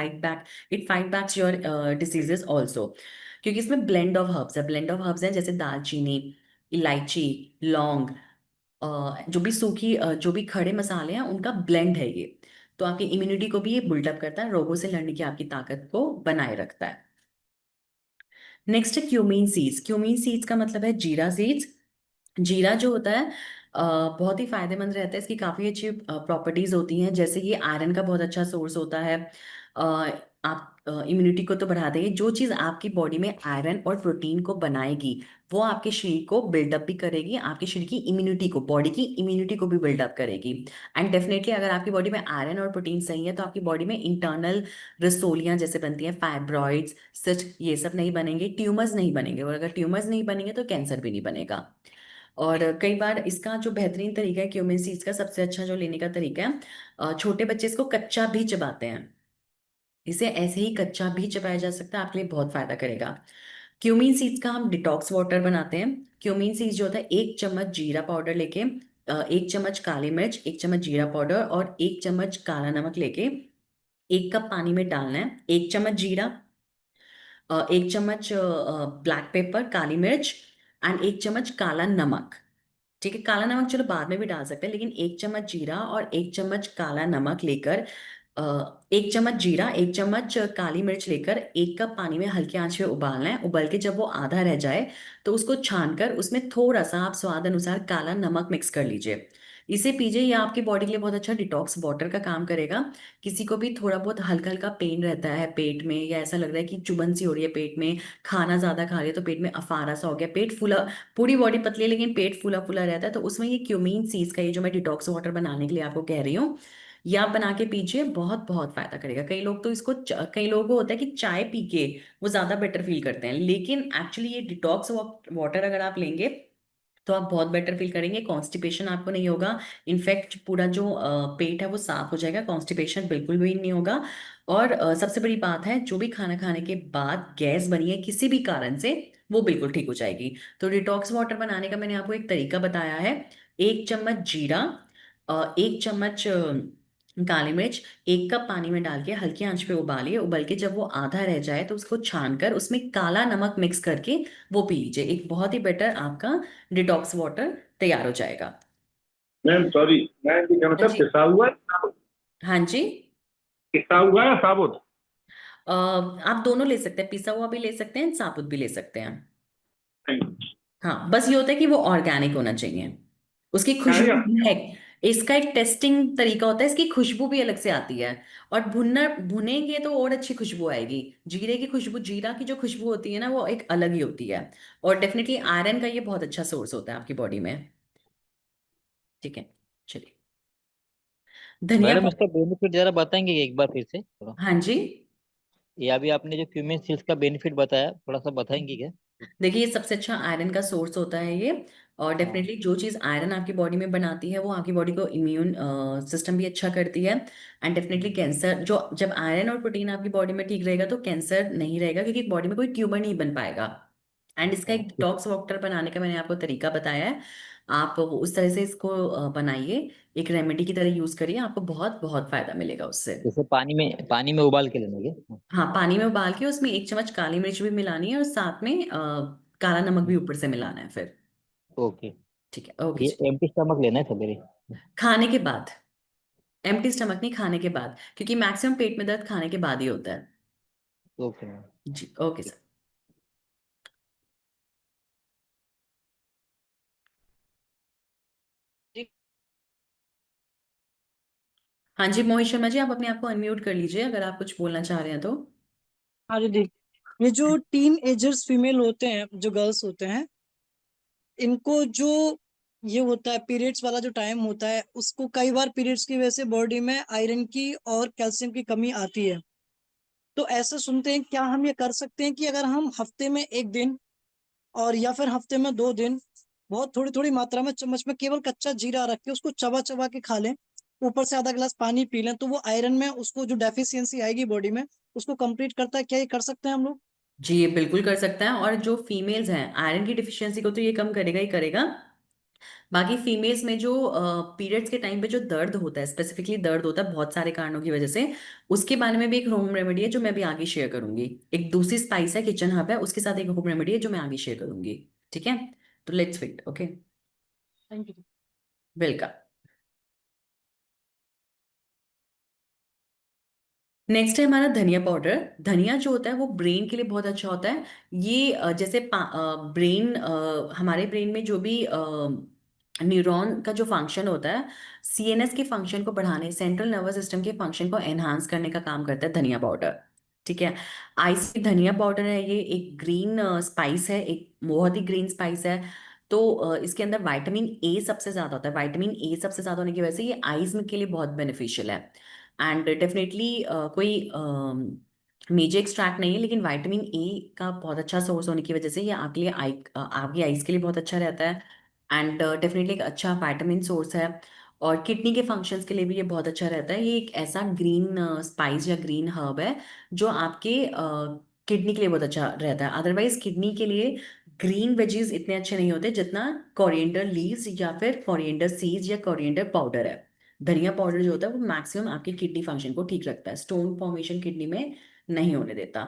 Speaker 1: fight backs your diseases also, क्योंकि इसमें ब्लेंड ऑफ हर्ब्स है। ब्लेंड ऑफ हर्ब्स है जैसे दालचीनी, इलायची, लौंग, जो भी खड़े मसाले हैं उनका ब्लेंड है ये। तो आपकी इम्यूनिटी को भी ये बिल्डअप करता है, रोगों से लड़ने की आपकी ताकत को बनाए रखता है। नेक्स्ट है क्यूमीन सीड्स। क्यूमीन सीड्स का मतलब है जीरा सीड्स। जीरा जो होता है बहुत ही फायदेमंद रहता है, इसकी काफ़ी अच्छी प्रॉपर्टीज होती हैं, जैसे ये आयरन का बहुत अच्छा सोर्स होता है। अ, आप इम्यूनिटी को तो बढ़ा देगी, जो चीज़ आपकी बॉडी में आयरन और प्रोटीन को बनाएगी वो आपके शरीर को बिल्डअप भी करेगी, आपके शरीर की इम्यूनिटी को, बॉडी की इम्यूनिटी को भी बिल्डअप करेगी। एंड डेफिनेटली अगर आपकी बॉडी में आयरन और प्रोटीन सही है तो आपकी बॉडी में इंटरनल रसोलियाँ जैसे बनती हैं, फाइब्रॉइड्स, सच ये सब नहीं बनेंगे, ट्यूमर्स नहीं बनेंगे, और अगर ट्यूमर्स नहीं बनेंगे तो कैंसर भी नहीं बनेगा। और कई बार इसका जो बेहतरीन तरीका है क्यूमिन सीड्स का, सबसे अच्छा जो लेने का तरीका है, छोटे बच्चे इसको कच्चा भी चबाते हैं, इसे ऐसे ही कच्चा भी चबाया जा सकता है, आपके लिए बहुत फायदा करेगा। क्यूमीन सीड्स का हम डिटॉक्स वाटर बनाते हैं। क्यूमीन सीड्स जो होता है, 1 चम्मच जीरा पाउडर लेके, 1 चम्मच काली मिर्च, 1 चम्मच जीरा पाउडर और 1 चम्मच काला नमक लेके 1 कप पानी में डालना है। 1 चम्मच जीरा, 1 चम्मच ब्लैक पेपर, काली मिर्च, एंड 1 चम्मच काला नमक। ठीक है, काला नमक चलो बाद में भी डाल सकते हैं, लेकिन 1 चम्मच जीरा और 1 चम्मच काला नमक लेकर, 1 चम्मच जीरा, 1 चम्मच काली मिर्च लेकर 1 कप पानी में हल्के आंच पे उबालना है। उबल के जब वो आधा रह जाए तो उसको छानकर उसमें थोड़ा सा आप स्वाद अनुसार काला नमक मिक्स कर लीजिए, इसे पीजिए। ये आपकी बॉडी के लिए बहुत अच्छा डिटॉक्स वाटर का काम करेगा। किसी को भी थोड़ा बहुत हल्का हल्का पेन रहता है पेट में, या ऐसा लग रहा है कि चुभन सी हो रही है पेट में, खाना ज्यादा खा रही है तो पेट में अफारा सा हो गया, पेट फूला, पूरी बॉडी पतली है लेकिन पेट फूला फूला रहता है, तो उसमें ये क्यूमीन सीड्स का ये जो मैं डिटॉक्स वाटर बनाने के लिए आपको कह रही हूँ, ये आप बना के पीजिए, बहुत बहुत फायदा करेगा। कई लोग तो इसको कई लोगों को होता है कि चाय पी के वो ज्यादा बेटर फील करते हैं, लेकिन एक्चुअली ये डिटॉक्स वाटर अगर आप लेंगे तो आप बहुत बेटर फील करेंगे, कॉन्स्टिपेशन आपको नहीं होगा। इनफैक्ट पूरा जो पेट है वो साफ हो जाएगा, कॉन्स्टिपेशन बिल्कुल भी नहीं होगा। और सबसे बड़ी बात है, जो भी खाना खाने के बाद गैस बनी है किसी भी कारण से, वो बिल्कुल ठीक हो जाएगी। तो डिटॉक्स वाटर बनाने का मैंने आपको एक तरीका बताया है। 1 चम्मच जीरा, 1 चम्मच काली मिर्च, 1 कप पानी में डाल के हल्की आंच पे उबालिए, उबल के जब वो आधा रह जाए तो उसको छानकर उसमें काला नमक मिक्स करके वो पी लीजिए, एक बहुत ही बेटर आपका डिटॉक्स वाटर तैयार हो जाएगा।
Speaker 5: मैम सॉरी, मैं ये कहना
Speaker 1: हाँ
Speaker 5: था,
Speaker 1: जी।
Speaker 5: पिसा हुआ है साबुत?
Speaker 1: हाँ जी।
Speaker 5: पिसा हुआ है साबुत?
Speaker 1: आप दोनों ले सकते हैं, पिसा हुआ भी ले सकते हैं, साबुत भी ले सकते हैं।
Speaker 5: नहीं।
Speaker 1: हाँ, बस ये होता है कि वो ऑर्गेनिक होना चाहिए, उसकी खुशबू
Speaker 5: क्या?
Speaker 1: भी है। इसका एक टेस्टिंग तरीका होता है, इसकी खुशबू भी अलग से आती है, और भुनेंगे तो और अच्छी खुशबू आएगी। जीरे की खुशबू, जीरा की जो खुशबू होती है ना, वो एक अलग ही होती है। और डेफिनेटली आयरन का ये बहुत अच्छा सोर्स होता है आपकी बॉडी में। ठीक है, चलिए। धनिया
Speaker 6: मैडम इसका बेनिफिट जरा बताएंगे एक बार फिर से थोड़ा?
Speaker 1: हाँ जी।
Speaker 6: ये अभी आपने जो क्यूमिन सीड्स का बेनिफिट बताया, थोड़ा सा बताएंगे क्या?
Speaker 1: देखिए, ये सबसे अच्छा आयरन का सोर्स होता है ये। और
Speaker 6: हाँ।
Speaker 1: डेफिनेटली जो चीज़ आयरन आपकी बॉडी में बनाती है वो आपकी बॉडी को इम्यून सिस्टम भी अच्छा करती है। एंड डेफिनेटली कैंसर, जो जब आयरन और प्रोटीन आपकी बॉडी में ठीक रहेगा तो कैंसर नहीं रहेगा, क्योंकि बॉडी में कोई ट्यूमर नहीं बन पाएगा। एंड इसका एक
Speaker 6: हाँ।
Speaker 1: डिटॉक्स वाटर बनाने का मैंने आपको तरीका बताया है, आप उस तरह से इसको बनाइए, एक रेमेडी की तरह यूज करिए, आपको बहुत बहुत फायदा मिलेगा उससे।
Speaker 6: जैसे पानी में उबाल के लेना है क्या?
Speaker 1: हाँ, पानी में उबाल के उसमें 1 चम्मच काली मिर्च भी मिलानी है, और साथ में काला नमक भी ऊपर से मिलाना है फिर।
Speaker 6: ओके।
Speaker 1: ठीक है, ओके
Speaker 6: ये
Speaker 1: जी।
Speaker 6: एम्प्टी स्टमक लेना है सवेरे?
Speaker 1: खाने के बाद, एम्प्टी स्टमक नहीं, खाने के बाद, क्योंकि मैक्सिमम पेट में दर्द खाने के बाद ही होता है।
Speaker 6: Okay ma'am.
Speaker 1: जी, ओके सर। हाँ जी, मोहित शर्मा जी, आप अपने आप को अनम्यूट कर लीजिए अगर आप कुछ बोलना चाह रहे हैं तो।
Speaker 4: हाँ दीदी, ये जो टीन एजर्स फीमेल होते हैं, जो गर्ल्स होते हैं, इनको जो ये होता है पीरियड्स वाला जो टाइम होता है, उसको कई बार पीरियड्स की वजह से बॉडी में आयरन की और कैल्शियम की कमी आती है। तो ऐसा सुनते हैं, क्या हम ये कर सकते हैं कि अगर हम हफ्ते में एक दिन और या फिर हफ्ते में 2 दिन बहुत थोड़ी थोड़ी मात्रा में चम्मच में केवल कच्चा जीरा रख के उसको चबा चबा के खा लें, ऊपर से आधा गिलास पानी पी लें, तो वो आयरन में उसको जो डेफिशिएंसी आएगी बॉडी में उसको कंप्लीट करता है। क्या ये कर सकते हैं हम लोग?
Speaker 1: जी ये बिल्कुल कर सकता है, और जो फीमेल्स हैं आयरन की डिफिशियंसी को तो ये कम करेगा ही करेगा। बाकी फीमेल्स में जो पीरियड्स के टाइम पे जो दर्द होता है, स्पेसिफिकली दर्द होता है बहुत सारे कारणों की वजह से, उसके बारे में भी एक होम रेमेडी है जो मैं भी आगे शेयर करूंगी। एक दूसरी स्पाइस है किचन हर्ब है, उसके साथ एक होम रेमेडी है जो मैं आगे शेयर करूंगी। ठीक है, तो let's fit. Okay,
Speaker 4: thank you.
Speaker 1: Welcome. Next है हमारा धनिया पाउडर। धनिया जो होता है वो ब्रेन के लिए बहुत अच्छा होता है। ये जैसे ब्रेन, हमारे ब्रेन में जो भी न्यूरॉन का जो फंक्शन होता है, सीएनएस के फंक्शन को बढ़ाने, सेंट्रल नर्वस सिस्टम के फंक्शन को एनहांस करने का काम करता है धनिया पाउडर। ठीक है, आइस धनिया पाउडर है, ये एक ग्रीन स्पाइस है, एक बहुत ही ग्रीन स्पाइस है। तो इसके अंदर विटामिन ए सबसे ज्यादा होता है। विटामिन ए सबसे ज्यादा होने की वजह से ये आइज के लिए बहुत बेनिफिशियल है। एंड डेफिनेटली कोई मेजर एक्सट्रैक्ट नहीं है, लेकिन विटामिन ए का बहुत अच्छा सोर्स होने की वजह से ये आपके लिए आपकी आइज के लिए बहुत अच्छा रहता है। एंड डेफिनेटली एक अच्छा विटामिन सोर्स है। और किडनी के फंक्शंस के लिए भी ये बहुत अच्छा रहता है। ये एक ऐसा ग्रीन स्पाइस या ग्रीन हर्ब है जो आपके किडनी के लिए बहुत अच्छा रहता है। अदरवाइज किडनी के लिए ग्रीन वेजीज इतने अच्छे नहीं होते जितना कोरिएंडर लीव्स या फिर कोरिएंडर सीड्स या कोरिएंडर पाउडर है। धनिया पाउडर जो होता है वो मैक्सिमम आपके किडनी फंक्शन को ठीक रखता है, स्टोन फॉर्मेशन किडनी में नहीं होने देता।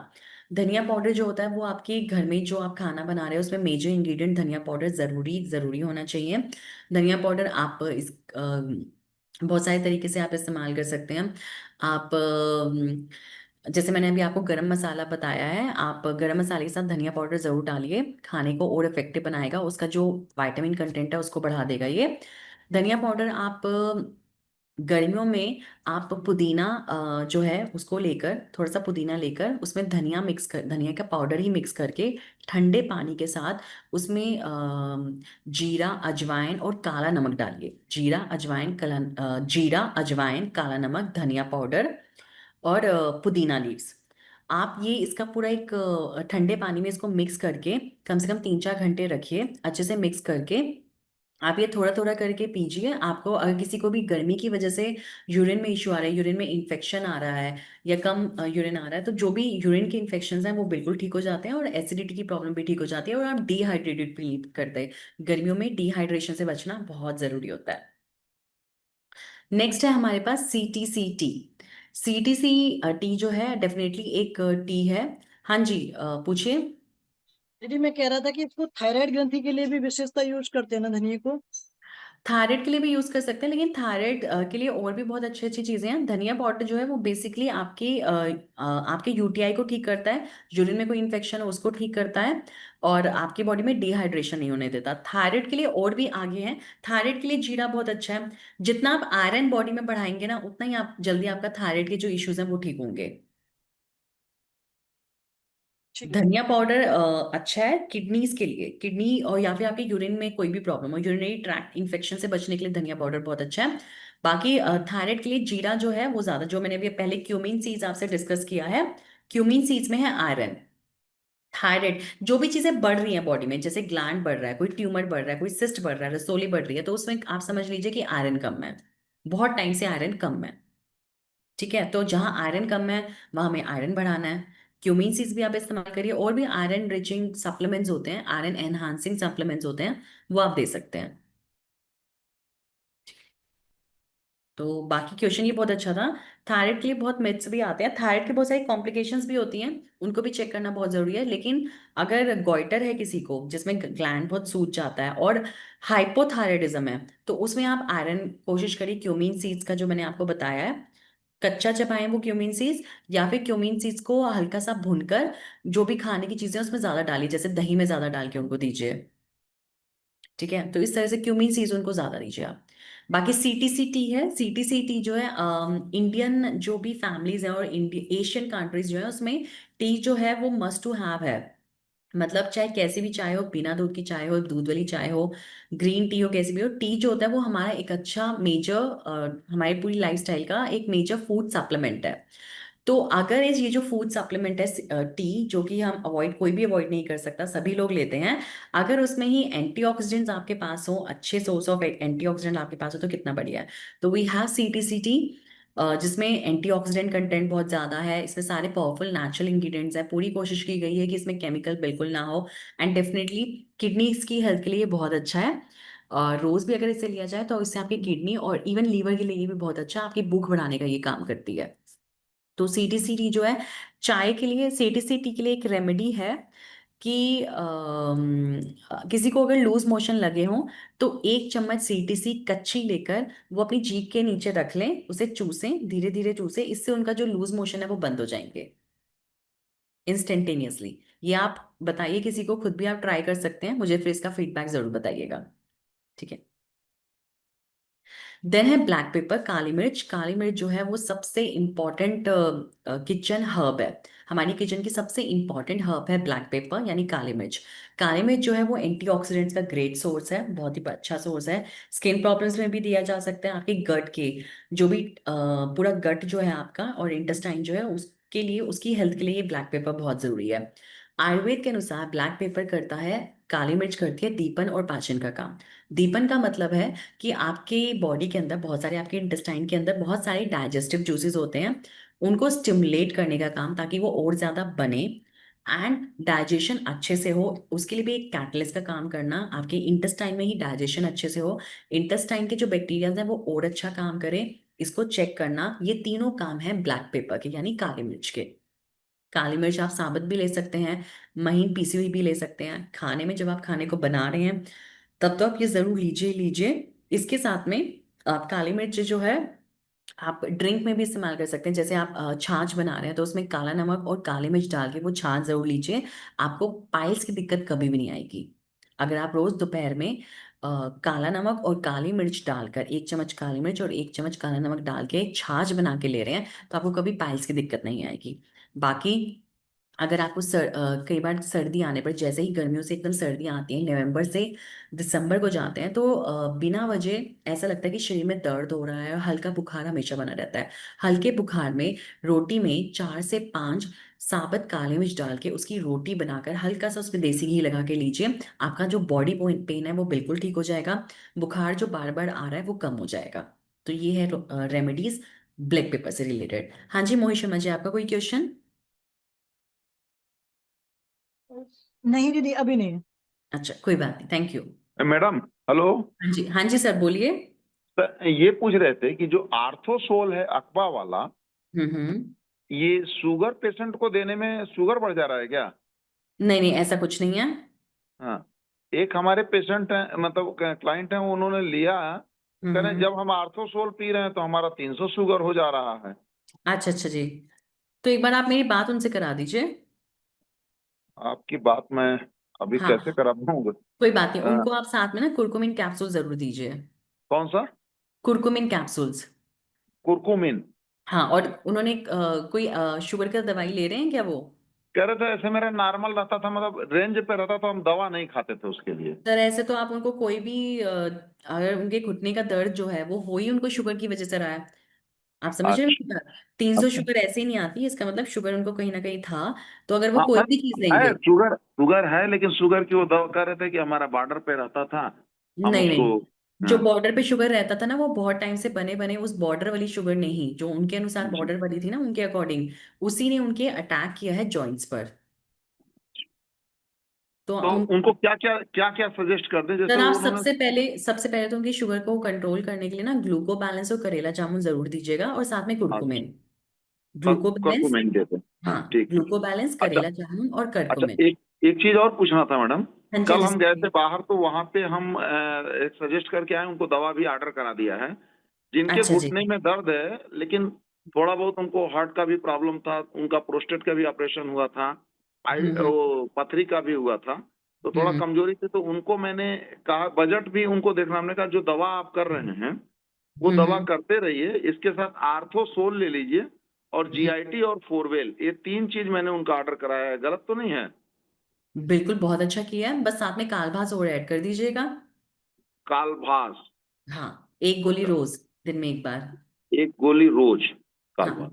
Speaker 1: धनिया पाउडर जो होता है वो आपके घर में जो आप खाना बना रहे हो उसमें मेजर इंग्रेडिएंट धनिया पाउडर जरूरी जरूरी होना चाहिए। धनिया पाउडर आप इस बहुत सारे तरीके से आप इस्तेमाल कर सकते हैं। आप जैसे मैंने अभी आपको गरम मसाला बताया है, आप गरम मसाले के साथ धनिया पाउडर जरूर डालिए, खाने को और इफेक्टिव बनाएगा, उसका जो विटामिन कंटेंट है उसको बढ़ा देगा ये धनिया पाउडर। आप गर्मियों में आप पुदीना जो है उसको लेकर, थोड़ा सा पुदीना लेकर उसमें धनिया मिक्स कर, धनिया का पाउडर ही मिक्स करके ठंडे पानी के साथ उसमें जीरा अजवाइन और काला नमक डालिए। जीरा अजवाइन काला नमक धनिया पाउडर और पुदीना लीव्स। आप ये इसका पूरा एक ठंडे पानी में इसको मिक्स करके कम से कम 3-4 घंटे रखिए, अच्छे से मिक्स करके आप ये थोड़ा थोड़ा करके पीजिए। आपको अगर किसी को भी गर्मी की वजह से यूरिन में इशू आ रहा है, यूरिन में इन्फेक्शन आ रहा है या कम यूरिन आ रहा है, तो जो भी यूरिन के इन्फेक्शन हैं वो बिल्कुल ठीक हो जाते हैं और एसिडिटी की प्रॉब्लम भी ठीक हो जाती है और आप डिहाइड्रेटेड फील करते हैं। गर्मियों में डिहाइड्रेशन से बचना बहुत जरूरी होता है। नेक्स्ट है हमारे पास सीटीसी टी। सीटीसी टी जो है डेफिनेटली एक टी है। हाँ जी, पूछिए।
Speaker 4: दीदी मैं कह रहा था कि इसको थायराइड ग्रंथि के लिए भी विशेषता यूज करते हैं ना धनिया को?
Speaker 1: थायराइड के लिए भी यूज कर सकते हैं, लेकिन थायराइड के लिए और भी बहुत अच्छी अच्छी चीजें हैं। धनिया पाउडर जो है वो बेसिकली आपके यूटीआई को ठीक करता है, यूरिन में कोई इन्फेक्शन है उसको ठीक करता है और आपकी बॉडी में डिहाइड्रेशन नहीं होने देता। थायराइड के लिए और भी आगे हैं। थायराइड के लिए जीरा बहुत अच्छा है। जितना आप आयरन बॉडी में बढ़ाएंगे ना उतना ही आप जल्दी आपका थायराइड के जो इश्यूज हैं वो ठीक होंगे।
Speaker 4: ठीक है।
Speaker 1: धनिया पाउडर अच्छा है किडनीज के लिए, किडनी और या फिर आपके यूरिन में कोई भी प्रॉब्लम हो, यूरिनरी ट्रैक्ट इन्फेक्शन से बचने के लिए धनिया पाउडर बहुत अच्छा है। बाकी थायराइड के लिए जीरा जो है वो ज्यादा, जो मैंने अभी पहले क्यूमिन सीड्स आपसे डिस्कस किया है, क्यूमिन सीड्स में है आयरन। थायराइड जो भी चीजें बढ़ रही हैं बॉडी में, जैसे ग्लैंड बढ़ रहा है, कोई ट्यूमर बढ़ रहा है, कोई सिस्ट बढ़ रहा है, रसोली बढ़ रही है, तो उसमें आप समझ लीजिए कि आयरन कम है, बहुत टाइम से आयरन कम है। ठीक है, तो जहां आयरन कम है वहां हमें आयरन बढ़ाना है। क्यूमीन सीड्स भी आप इस्तेमाल करिए, और भी आयरन रिचिंग सप्लीमेंट्स होते हैं, आयरन एनहांसिंग सप्लीमेंट्स होते हैं, वो आप दे सकते हैं। तो बाकी क्वेश्चन ये बहुत अच्छा था। थायराइड के लिए बहुत मिथ्स भी आते हैं, थायराइड के बहुत सारी कॉम्प्लिकेशंस भी होती हैं, उनको भी चेक करना बहुत जरूरी है। लेकिन अगर गॉइटर है किसी को जिसमें ग्लैंड बहुत सूज जाता है और हाइपोथायराइडिज्म है, तो उसमें आप आयरन कोशिश करिए क्यूमीन सीड्स का जो मैंने आपको बताया है, कच्चा चबाएं वो क्यूमीन सीड्स, या फिर क्यूमीन सीड्स को हल्का सा भूनकर जो भी खाने की चीजें हैं उसमें ज्यादा डालिए, जैसे दही में ज्यादा डाल के उनको दीजिए। ठीक है, तो इस तरह से क्यूमीन सीड्स उनको ज्यादा दीजिए आप। बाकी सीटीसीटी है, सीटीसीटी जो है इंडियन जो भी फैमिलीज हैं और एशियन कंट्रीज जो है उसमें टी जो है वो मस्ट टू हैव है। मतलब चाहे कैसी भी चाय हो, बिना दूध की चाय हो, दूध वाली चाय हो, ग्रीन टी हो, कैसी भी हो, टी जो होता है वो हमारा एक अच्छा मेजर, हमारी पूरी लाइफस्टाइल का एक मेजर फूड सप्लीमेंट है। तो अगर ये जो फूड सप्लीमेंट है टी, जो कि हम कोई भी अवॉइड नहीं कर सकता, सभी लोग लेते हैं, अगर उसमें ही एंटीऑक्सीडेंट्स आपके पास हो, अच्छे सोर्स ऑफ एंटीऑक्सीडेंट आपके पास हो, तो कितना बढ़िया है। तो वी हैव CTC टी, जिसमें एंटीऑक्सीडेंट कंटेंट बहुत ज़्यादा है, इसमें सारे पावरफुल नेचुरल इंग्रेडिएंट्स हैं, पूरी कोशिश की गई है कि इसमें केमिकल बिल्कुल ना हो, एंड डेफिनेटली किडनीज की हेल्थ के लिए बहुत अच्छा है। रोज भी अगर इसे लिया जाए तो इससे आपकी किडनी और इवन लीवर के लिए ये भी बहुत अच्छा है, आपकी भूख बढ़ाने का ये काम करती है। तो CTC टी जो है, चाय के लिए CTC टी के लिए एक रेमेडी है कि किसी को अगर लूज मोशन लगे हों तो 1 चम्मच CTC कच्ची लेकर वो अपनी जीभ के नीचे रख लें, उसे चूसें, धीरे धीरे चूसें, इससे उनका जो लूज मोशन है वो बंद हो जाएंगे इंस्टेंटेनियसली। ये आप बताइए किसी को, खुद भी आप ट्राई कर सकते हैं, मुझे फिर इसका फीडबैक जरूर बताइएगा। ठीक है। देन है ब्लैक पेपर, काली मिर्च। काली मिर्च जो है वो सबसे इम्पॉर्टेंट किचन हर्ब है, हमारी किचन की सबसे इम्पॉर्टेंट हर्ब है ब्लैक पेपर यानी काली मिर्च। काली मिर्च जो है वो एंटीऑक्सीडेंट्स का ग्रेट सोर्स है, बहुत ही अच्छा सोर्स है। स्किन प्रॉब्लम्स में भी दिया जा सकता है, आपके गट के जो भी पूरा गट जो है आपका और इंटेस्टाइन जो है उसके लिए, उसकी हेल्थ के लिए ये ब्लैक पेपर बहुत जरूरी है। आयुर्वेद के अनुसार ब्लैक पेपर करता है, काली मिर्च करती है दीपन और पाचन का काम। दीपन का मतलब है कि आपके बॉडी के अंदर बहुत सारे, आपके इंटेस्टाइन के अंदर बहुत सारे डाइजेस्टिव जूसेस होते हैं, उनको स्टिमुलेट करने का काम, ताकि वो और ज़्यादा बने एंड डाइजेशन अच्छे से हो। उसके लिए भी एक कैटलिस्ट का काम करना, आपके इंटेस्टाइन में ही डाइजेशन अच्छे से हो, इंटेस्टाइन के जो बैक्टीरियाज हैं वो और अच्छा काम करें, इसको चेक करना। ये तीनों काम है ब्लैक पेपर के यानी काली मिर्च के। काली मिर्च आप साबुत भी ले सकते हैं, महीन पीसी हुई भी ले सकते हैं। खाने में जब आप खाने को बना रहे हैं तब तो आप ये जरूर लीजिए लीजिए। इसके साथ में आप काली मिर्च जो है आप ड्रिंक में भी इस्तेमाल कर सकते हैं, जैसे आप छाछ बना रहे हैं तो उसमें काला नमक और काली मिर्च डाल के वो छाछ जरूर लीजिए, आपको पाइल्स की दिक्कत कभी भी नहीं आएगी। अगर आप रोज दोपहर में काला नमक और काली मिर्च डालकर, 1 चम्मच काली मिर्च और 1 चम्मच काला नमक डाल के छाछ बना के ले रहे हैं तो आपको कभी पाइल्स की दिक्कत नहीं आएगी। बाकी अगर आपको कई बार सर्दी आने पर, जैसे ही गर्मियों से एकदम सर्दियाँ आती हैं, नवंबर से दिसंबर को जाते हैं, तो बिना वजह ऐसा लगता है कि शरीर में दर्द हो रहा है और हल्का बुखार हमेशा बना रहता है। हल्के बुखार में रोटी में 4 से 5 साबुत काली मिर्च डाल के उसकी रोटी बनाकर हल्का सा उसमें देसी घी लगा के लीजिए, आपका जो बॉडी पेन है वो बिल्कुल ठीक हो जाएगा, बुखार जो बार बार आ रहा है वो कम हो जाएगा। तो ये है रेमेडीज ब्लैक पेपर से रिलेटेड। हाँ जी मोहित शर्मा जी, आपका कोई क्वेश्चन?
Speaker 4: नहीं दीदी, अभी नहीं।
Speaker 1: अच्छा कोई बात नहीं, थैंक यू।
Speaker 5: Madam hello.
Speaker 1: हाँ जी सर बोलिए।
Speaker 5: सर ये पूछ रहे थे कि जो आर्थोसोल है अकबा वाला,
Speaker 1: हम्म।
Speaker 5: ये शुगर पेशेंट को देने में शुगर बढ़ जा रहा है क्या?
Speaker 1: नहीं नहीं, ऐसा कुछ नहीं है।
Speaker 5: हाँ, एक हमारे पेशेंट है, मतलब क्लाइंट है, उन्होंने लिया, कह रहे हैं
Speaker 1: हम्म।
Speaker 5: जब हम आर्थोसोल पी रहे हैं तो हमारा 300 शुगर हो जा रहा है।
Speaker 1: अच्छा अच्छा जी, तो एक बार आप मेरी बात उनसे करा दीजिए।
Speaker 5: आपकी बात मैं अभी कैसे
Speaker 1: हाँ
Speaker 5: करा पाऊंगा?
Speaker 1: कोई बात नहीं,
Speaker 5: अ,
Speaker 1: उनको आप साथ में ना कुरकुमिन कैप्सूल जरूर दीजिए।
Speaker 5: कौन सा?
Speaker 1: Curcumin capsules.
Speaker 5: कुरकुमिन?
Speaker 1: हाँ, और उन्होंने कोई शुगर का दवाई ले रहे हैं क्या वो?
Speaker 5: कह रहे थे ऐसे मेरा नॉर्मल रहता था, मतलब रेंज पे रहता था, हम दवा नहीं खाते थे उसके लिए।
Speaker 1: सर ऐसे तो आप उनको कोई भी अगर उनके घुटने का दर्द जो है वो हो ही उनको शुगर की वजह से रहा है, आप समझ रहे
Speaker 5: अच्छा।
Speaker 1: हो? 300
Speaker 5: अच्छा।
Speaker 1: शुगर ऐसे ही नहीं आती, इसका मतलब शुगर उनको कहीं ना कहीं था, तो अगर वो
Speaker 5: हाँ
Speaker 1: कोई
Speaker 5: मैं,
Speaker 1: भी चीज
Speaker 5: है
Speaker 1: लेंगे।
Speaker 5: शुगर, शुगर है, लेकिन शुगर की वो दवा कह रहे थे कि हमारा बॉर्डर पे रहता था, हम
Speaker 1: नहीं
Speaker 5: उसको।
Speaker 1: नहीं, जो
Speaker 5: हाँ।
Speaker 1: बॉर्डर पे शुगर रहता था ना वो बहुत टाइम से बने बने उस बॉर्डर वाली शुगर नहीं, जो उनके अनुसार
Speaker 5: जी।
Speaker 1: बॉर्डर वाली थी ना उनके अकॉर्डिंग, उसी ने उनके अटैक किया है जॉइंट्स पर। तो
Speaker 5: तो
Speaker 1: उन
Speaker 5: उनको क्या क्या क्या सजेस्ट कर दें, जैसे
Speaker 1: सर आप
Speaker 5: वो उन्होंने।
Speaker 1: सबसे पहले तो उनकी शुगर को कंट्रोल करने के लिए ना ग्लूको बैलेंस और करेला जामुन जरूर दीजिएगा, और साथ में
Speaker 5: अच्छा,
Speaker 1: कुरकुमिन। ग्लूको बैलेंस,
Speaker 5: कर्कुमिन देते हैं।
Speaker 1: हाँ
Speaker 5: ठीक ठीक।
Speaker 1: ग्लूको बैलेंस,
Speaker 5: अच्छा।
Speaker 1: करेला जामुन और
Speaker 5: अच्छा,
Speaker 1: कुरकुमिन।
Speaker 5: एक एक चीज और पूछना था मैडम।
Speaker 1: हाँ जी हाँ
Speaker 5: कल
Speaker 1: जी
Speaker 5: हम गए थे
Speaker 1: सर।
Speaker 5: बाहर, तो वहां पे हम एक सजेस्ट करके आए, उनको दवा भी ऑर्डर करा दिया है। जिनके
Speaker 1: अच्छा जी।
Speaker 5: घुटने में दर्द है, लेकिन थोड़ा बहुत उनको हार्ट का भी प्रॉब्लम था, उनका प्रोस्टेट का भी ऑपरेशन हुआ था,
Speaker 1: हम्म।
Speaker 5: वो पथरी का भी हुआ था, तो थोड़ा
Speaker 1: हम्म।
Speaker 5: कमजोरी थी, तो उनको मैंने कहा बजट भी उनको देखना, हमने कहा जो दवा आप कर रहे हैं वो दवा
Speaker 1: हम्म।
Speaker 5: करते रहिए, इसके साथ आर्थोसोल ले लीजिए और
Speaker 1: हम्म।
Speaker 5: जीआईटी और फोरवेल, ये 3 चीज मैंने उनका ऑर्डर कराया है, गलत तो नहीं है?
Speaker 1: बिल्कुल बहुत अच्छा किया है, बस साथ में कालभास और ऐड कर दीजिएगा।
Speaker 5: कालभास?
Speaker 1: हाँ, 1 गोली रोज, दिन में 1 बार।
Speaker 5: 1 गोली रोज? कालभा।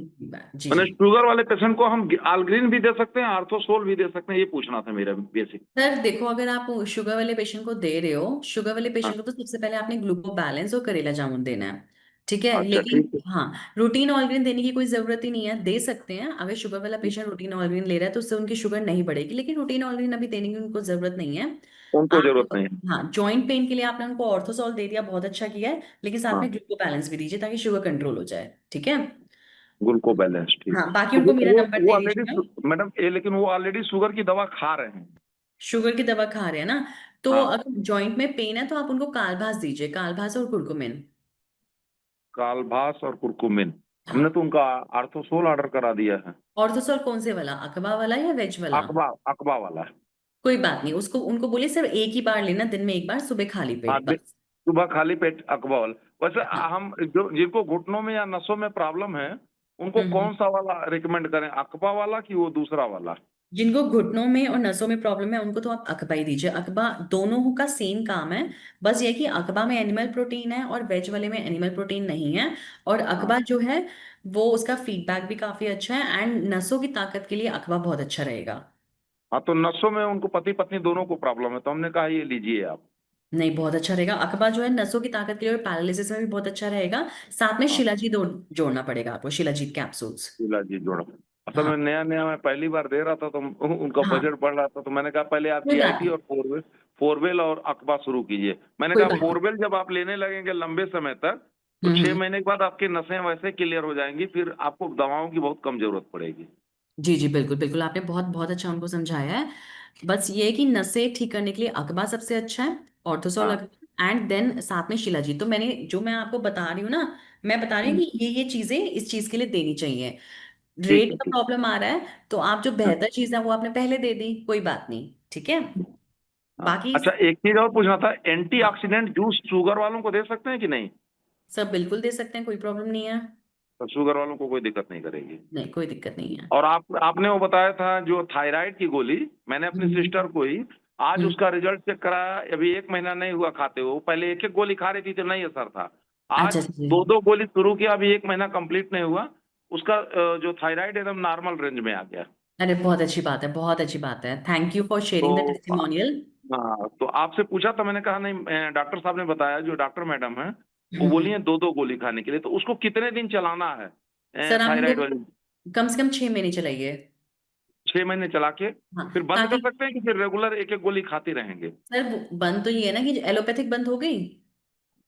Speaker 1: जी
Speaker 5: मैंने
Speaker 1: जी
Speaker 5: शुगर वाले पेशेंट को हम आलग्रीन भी दे सकते हैं, आर्थोसोल भी दे सकते हैं, ये पूछना था मेरा बेसिक।
Speaker 1: सर, देखो अगर आप शुगर वाले पेशेंट को दे रहे हो, शुगर वाले
Speaker 5: हाँ,
Speaker 1: पेशेंट को तो सबसे पहले आपने ग्लूको बैलेंस और करेला जामुन देना है, ठीक है।
Speaker 5: अच्छा
Speaker 1: लेकिन
Speaker 5: ठीक है।
Speaker 1: हाँ, रूटीन ऑलग्रीन देने की कोई जरूरत ही नहीं है, दे सकते हैं अगर शुगर वाला पेशेंट रूटीन ऑलग्रीन ले रहा है तो उससे उनकी शुगर नहीं बढ़ेगी, लेकिन रूटीन ऑलग्रीन अभी देने की उनको जरूरत नहीं है।
Speaker 5: उनको जरूरत
Speaker 1: आप
Speaker 5: नहीं है।
Speaker 1: हाँ, जॉइंट पेन के लिए आपने उनको ऑर्थोसॉल दे दिया, बहुत अच्छा किया है, लेकिन साथ
Speaker 5: हाँ,
Speaker 1: में ग्लूको बैलेंस भी दीजिए ताकि शुगर कंट्रोल हो जाए, ठीक है।
Speaker 5: ग्लूको बैलेंस ठीक।
Speaker 1: हाँ, बाकी
Speaker 5: तो
Speaker 1: उनको मेरा नंबर
Speaker 5: वो
Speaker 1: दे
Speaker 5: ऑलरेडी,
Speaker 1: दीजिएगा।
Speaker 5: मैडम ये, लेकिन वो ऑलरेडी शुगर की दवा खा रहे हैं।
Speaker 1: शुगर की दवा खा रहे हैं ना, तो
Speaker 5: हाँ,
Speaker 1: अगर जॉइंट में पेन है तो आप उनको कालभास दीजिए, कालभास और कुरकुमिन।
Speaker 5: कालभास और कुरकुमिन। हमने
Speaker 1: हाँ,
Speaker 5: तो उनका आर्थोसोल ऑर्डर करा दिया है।
Speaker 1: ऑर्थोसॉल कौन से वाला, अकबा वाला या वेज वाला?
Speaker 5: अकबा, अकबा वाला।
Speaker 1: कोई बात नहीं, उसको उनको बोलिए सिर्फ एक ही बार लेना, दिन में एक बार, सुबह खाली
Speaker 5: हाँ,
Speaker 1: पेट, बस।
Speaker 5: सुबह खाली पेट अकबा वाला। वैसे
Speaker 1: हाँ।
Speaker 5: हम जो जिनको घुटनों में या नसों में प्रॉब्लम है, उनको
Speaker 1: हम्म
Speaker 5: कौन सा वाला रिकमेंड करें, अकबा वाला कि वो दूसरा वाला?
Speaker 1: जिनको घुटनों में और नसों में प्रॉब्लम है उनको तो आप अकबा ही दीजिए, अकबा दोनों का सेम काम है। बस ये कि अकबा में एनिमल प्रोटीन है और वेज वाले में एनिमल प्रोटीन नहीं है। और
Speaker 5: हाँ।
Speaker 1: अकबा जो है वो उसका फीडबैक भी काफी अच्छा है, एंड नसों की ताकत के लिए अकबा बहुत अच्छा रहेगा।
Speaker 5: हाँ, तो नसों में उनको पति पत्नी दोनों को प्रॉब्लम है, तो हमने कहा ये लीजिए आप।
Speaker 1: नहीं, बहुत अच्छा रहेगा, अकबा जो है नसों की ताकत के लिए और पैरालिसिस में भी बहुत अच्छा रहेगा। साथ में
Speaker 5: हाँ,
Speaker 1: शिलाजीत जोड़ना पड़ेगा आपको, शिलाजीत कैप्सूल्स।
Speaker 5: इलाजी जोड़ा। असल
Speaker 1: हाँ
Speaker 5: में नया नया मैं पहली बार दे रहा था, तो उनका
Speaker 1: हाँ,
Speaker 5: बजट बढ़ रहा था, तो मैंने कहा पहले आप
Speaker 1: कोई बात
Speaker 5: जीआईटी
Speaker 1: नहीं,
Speaker 5: और फोरवेल और अकबा शुरू कीजिए। मैंने
Speaker 1: कोई
Speaker 5: कहा
Speaker 1: बात नहीं।
Speaker 5: फोरवेल जब आप लेने लगेंगे लंबे समय तक, तो छह
Speaker 1: हम्म।
Speaker 5: महीने के बाद आपकी नसें वैसे क्लियर हो जाएंगी, फिर आपको दवाओं की बहुत कम जरूरत पड़ेगी।
Speaker 1: जी जी, बिल्कुल बिल्कुल, आपने बहुत बहुत अच्छा उनको समझाया है। बस ये है कि नसें ठीक करने के लिए अकबा सबसे अच्छा है, ऑर्थोसॉल,
Speaker 5: हाँ।
Speaker 1: एंड देन साथ में शिलाजीत। तो मैं आपको बता रही हूँ ना, मैं बता रही हूँ
Speaker 5: हम्म,
Speaker 1: कि ये चीजें इस चीज के लिए देनी चाहिए।
Speaker 5: ठीक
Speaker 1: रेट
Speaker 5: है
Speaker 1: का
Speaker 5: ठीक
Speaker 1: प्रॉब्लम आ रहा है तो आप जो
Speaker 5: है।
Speaker 1: बेहतर चीज है वो आपने पहले दे दी, कोई बात नहीं, ठीक है।
Speaker 5: हाँ,
Speaker 1: बाकी
Speaker 5: अच्छा एक चीज और पूछना था,
Speaker 1: हाँ,
Speaker 5: एंटीऑक्सीडेंट जूस शुगर वालों को दे सकते हैं कि नहीं?
Speaker 1: सब बिल्कुल दे सकते हैं, कोई प्रॉब्लम नहीं है।
Speaker 5: तो शुगर वालों को कोई दिक्कत नहीं करेगी।
Speaker 1: नहीं, कोई दिक्कत नहीं है।
Speaker 5: और आपने वो बताया था जो थायराइड की गोली, मैंने अपनी
Speaker 1: हम्म
Speaker 5: सिस्टर को ही आज
Speaker 1: हम्म,
Speaker 5: उसका रिजल्ट चेक कराया, अभी एक महीना नहीं हुआ खाते हुए। वो पहले एक एक गोली खा रही थी तो नहीं असर था,
Speaker 1: अच्छा
Speaker 5: आज
Speaker 1: अच्छा जी।
Speaker 5: दो दो गोली शुरू किया, अभी एक महीना कंप्लीट नहीं हुआ, उसका जो थायराइड एकदम नॉर्मल रेंज में आ गया।
Speaker 1: अरे बहुत अच्छी बात है, बहुत अच्छी बात है, thank you for sharing the
Speaker 5: तो
Speaker 1: टेस्टिमोनियल।
Speaker 5: हाँ, तो आपसे पूछा था, मैंने कहा नहीं, डॉक्टर साहब ने बताया, जो डॉक्टर मैडम है वो बोली है दो दो गोली खाने के लिए, तो उसको कितने दिन चलाना है
Speaker 1: सर, आप इनको
Speaker 5: थायराइड वाली?
Speaker 1: कम से कम 6 महीने चलाइए।
Speaker 5: 6 महीने चला के
Speaker 1: हाँ,
Speaker 5: फिर बंद कर
Speaker 1: ताकि
Speaker 5: सकते हैं कि फिर रेगुलर एक एक गोली खाते रहेंगे?
Speaker 1: सर बंद तो ये है ना कि एलोपैथिक बंद हो गई।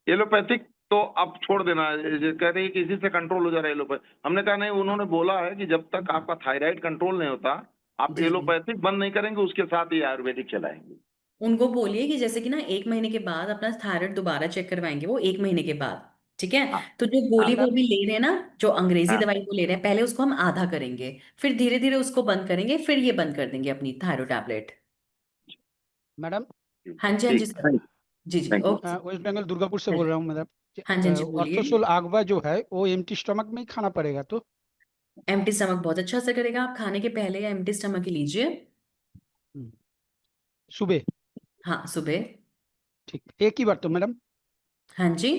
Speaker 5: एलोपैथिक तो आप छोड़ देना, कह रही है कि इसी से कंट्रोल हो जा रहा है एलोपैथिक। हमने कहा नहीं, उन्होंने बोला है कि जब तक आपका थायराइड कंट्रोल नहीं होता, आप
Speaker 1: जी जी,
Speaker 5: एलोपैथिक बंद नहीं करेंगे, उसके साथ ही आयुर्वेदिक चलाएंगे।
Speaker 1: उनको बोलिए कि जैसे कि ना 1 महीने के बाद अपना थायराइड दोबारा चेक करवाएंगे वो, 1 महीने के बाद, ठीक है।
Speaker 5: हाँ,
Speaker 1: तो जो
Speaker 5: हाँ,
Speaker 1: गोली वो अभी ले रहे हैं ना, जो अंग्रेजी
Speaker 5: हाँ,
Speaker 1: दवाई वो ले रहे हैं, पहले उसको हम आधा करेंगे, फिर धीरे धीरे उसको बंद करेंगे, फिर ये बंद कर देंगे अपनी थायराइड टैबलेट।
Speaker 7: मैडम,
Speaker 1: हाँ जी
Speaker 5: ठीक,
Speaker 1: सर।
Speaker 5: थैंक
Speaker 1: जी जी,
Speaker 5: thank you.
Speaker 1: Okay
Speaker 7: West Bengal Durgapur से बोल
Speaker 1: सर।
Speaker 7: रहा हूँ मैडम।
Speaker 1: हाँ जी बोलिए।
Speaker 7: ऑर्थोसोल आगवा जो है वो एम्प्टी स्टमक में ही खाना पड़ेगा तो?
Speaker 1: एम्प्टी स्टमक बहुत अच्छा असर करेगा, आप खाने के पहले या एम्प्टी स्टमक ही लीजिए।
Speaker 7: हम्म, सुबह?
Speaker 1: हाँ, सुबह।
Speaker 7: ठीक, एक ही बार तो मैडम?
Speaker 1: हाँ जी।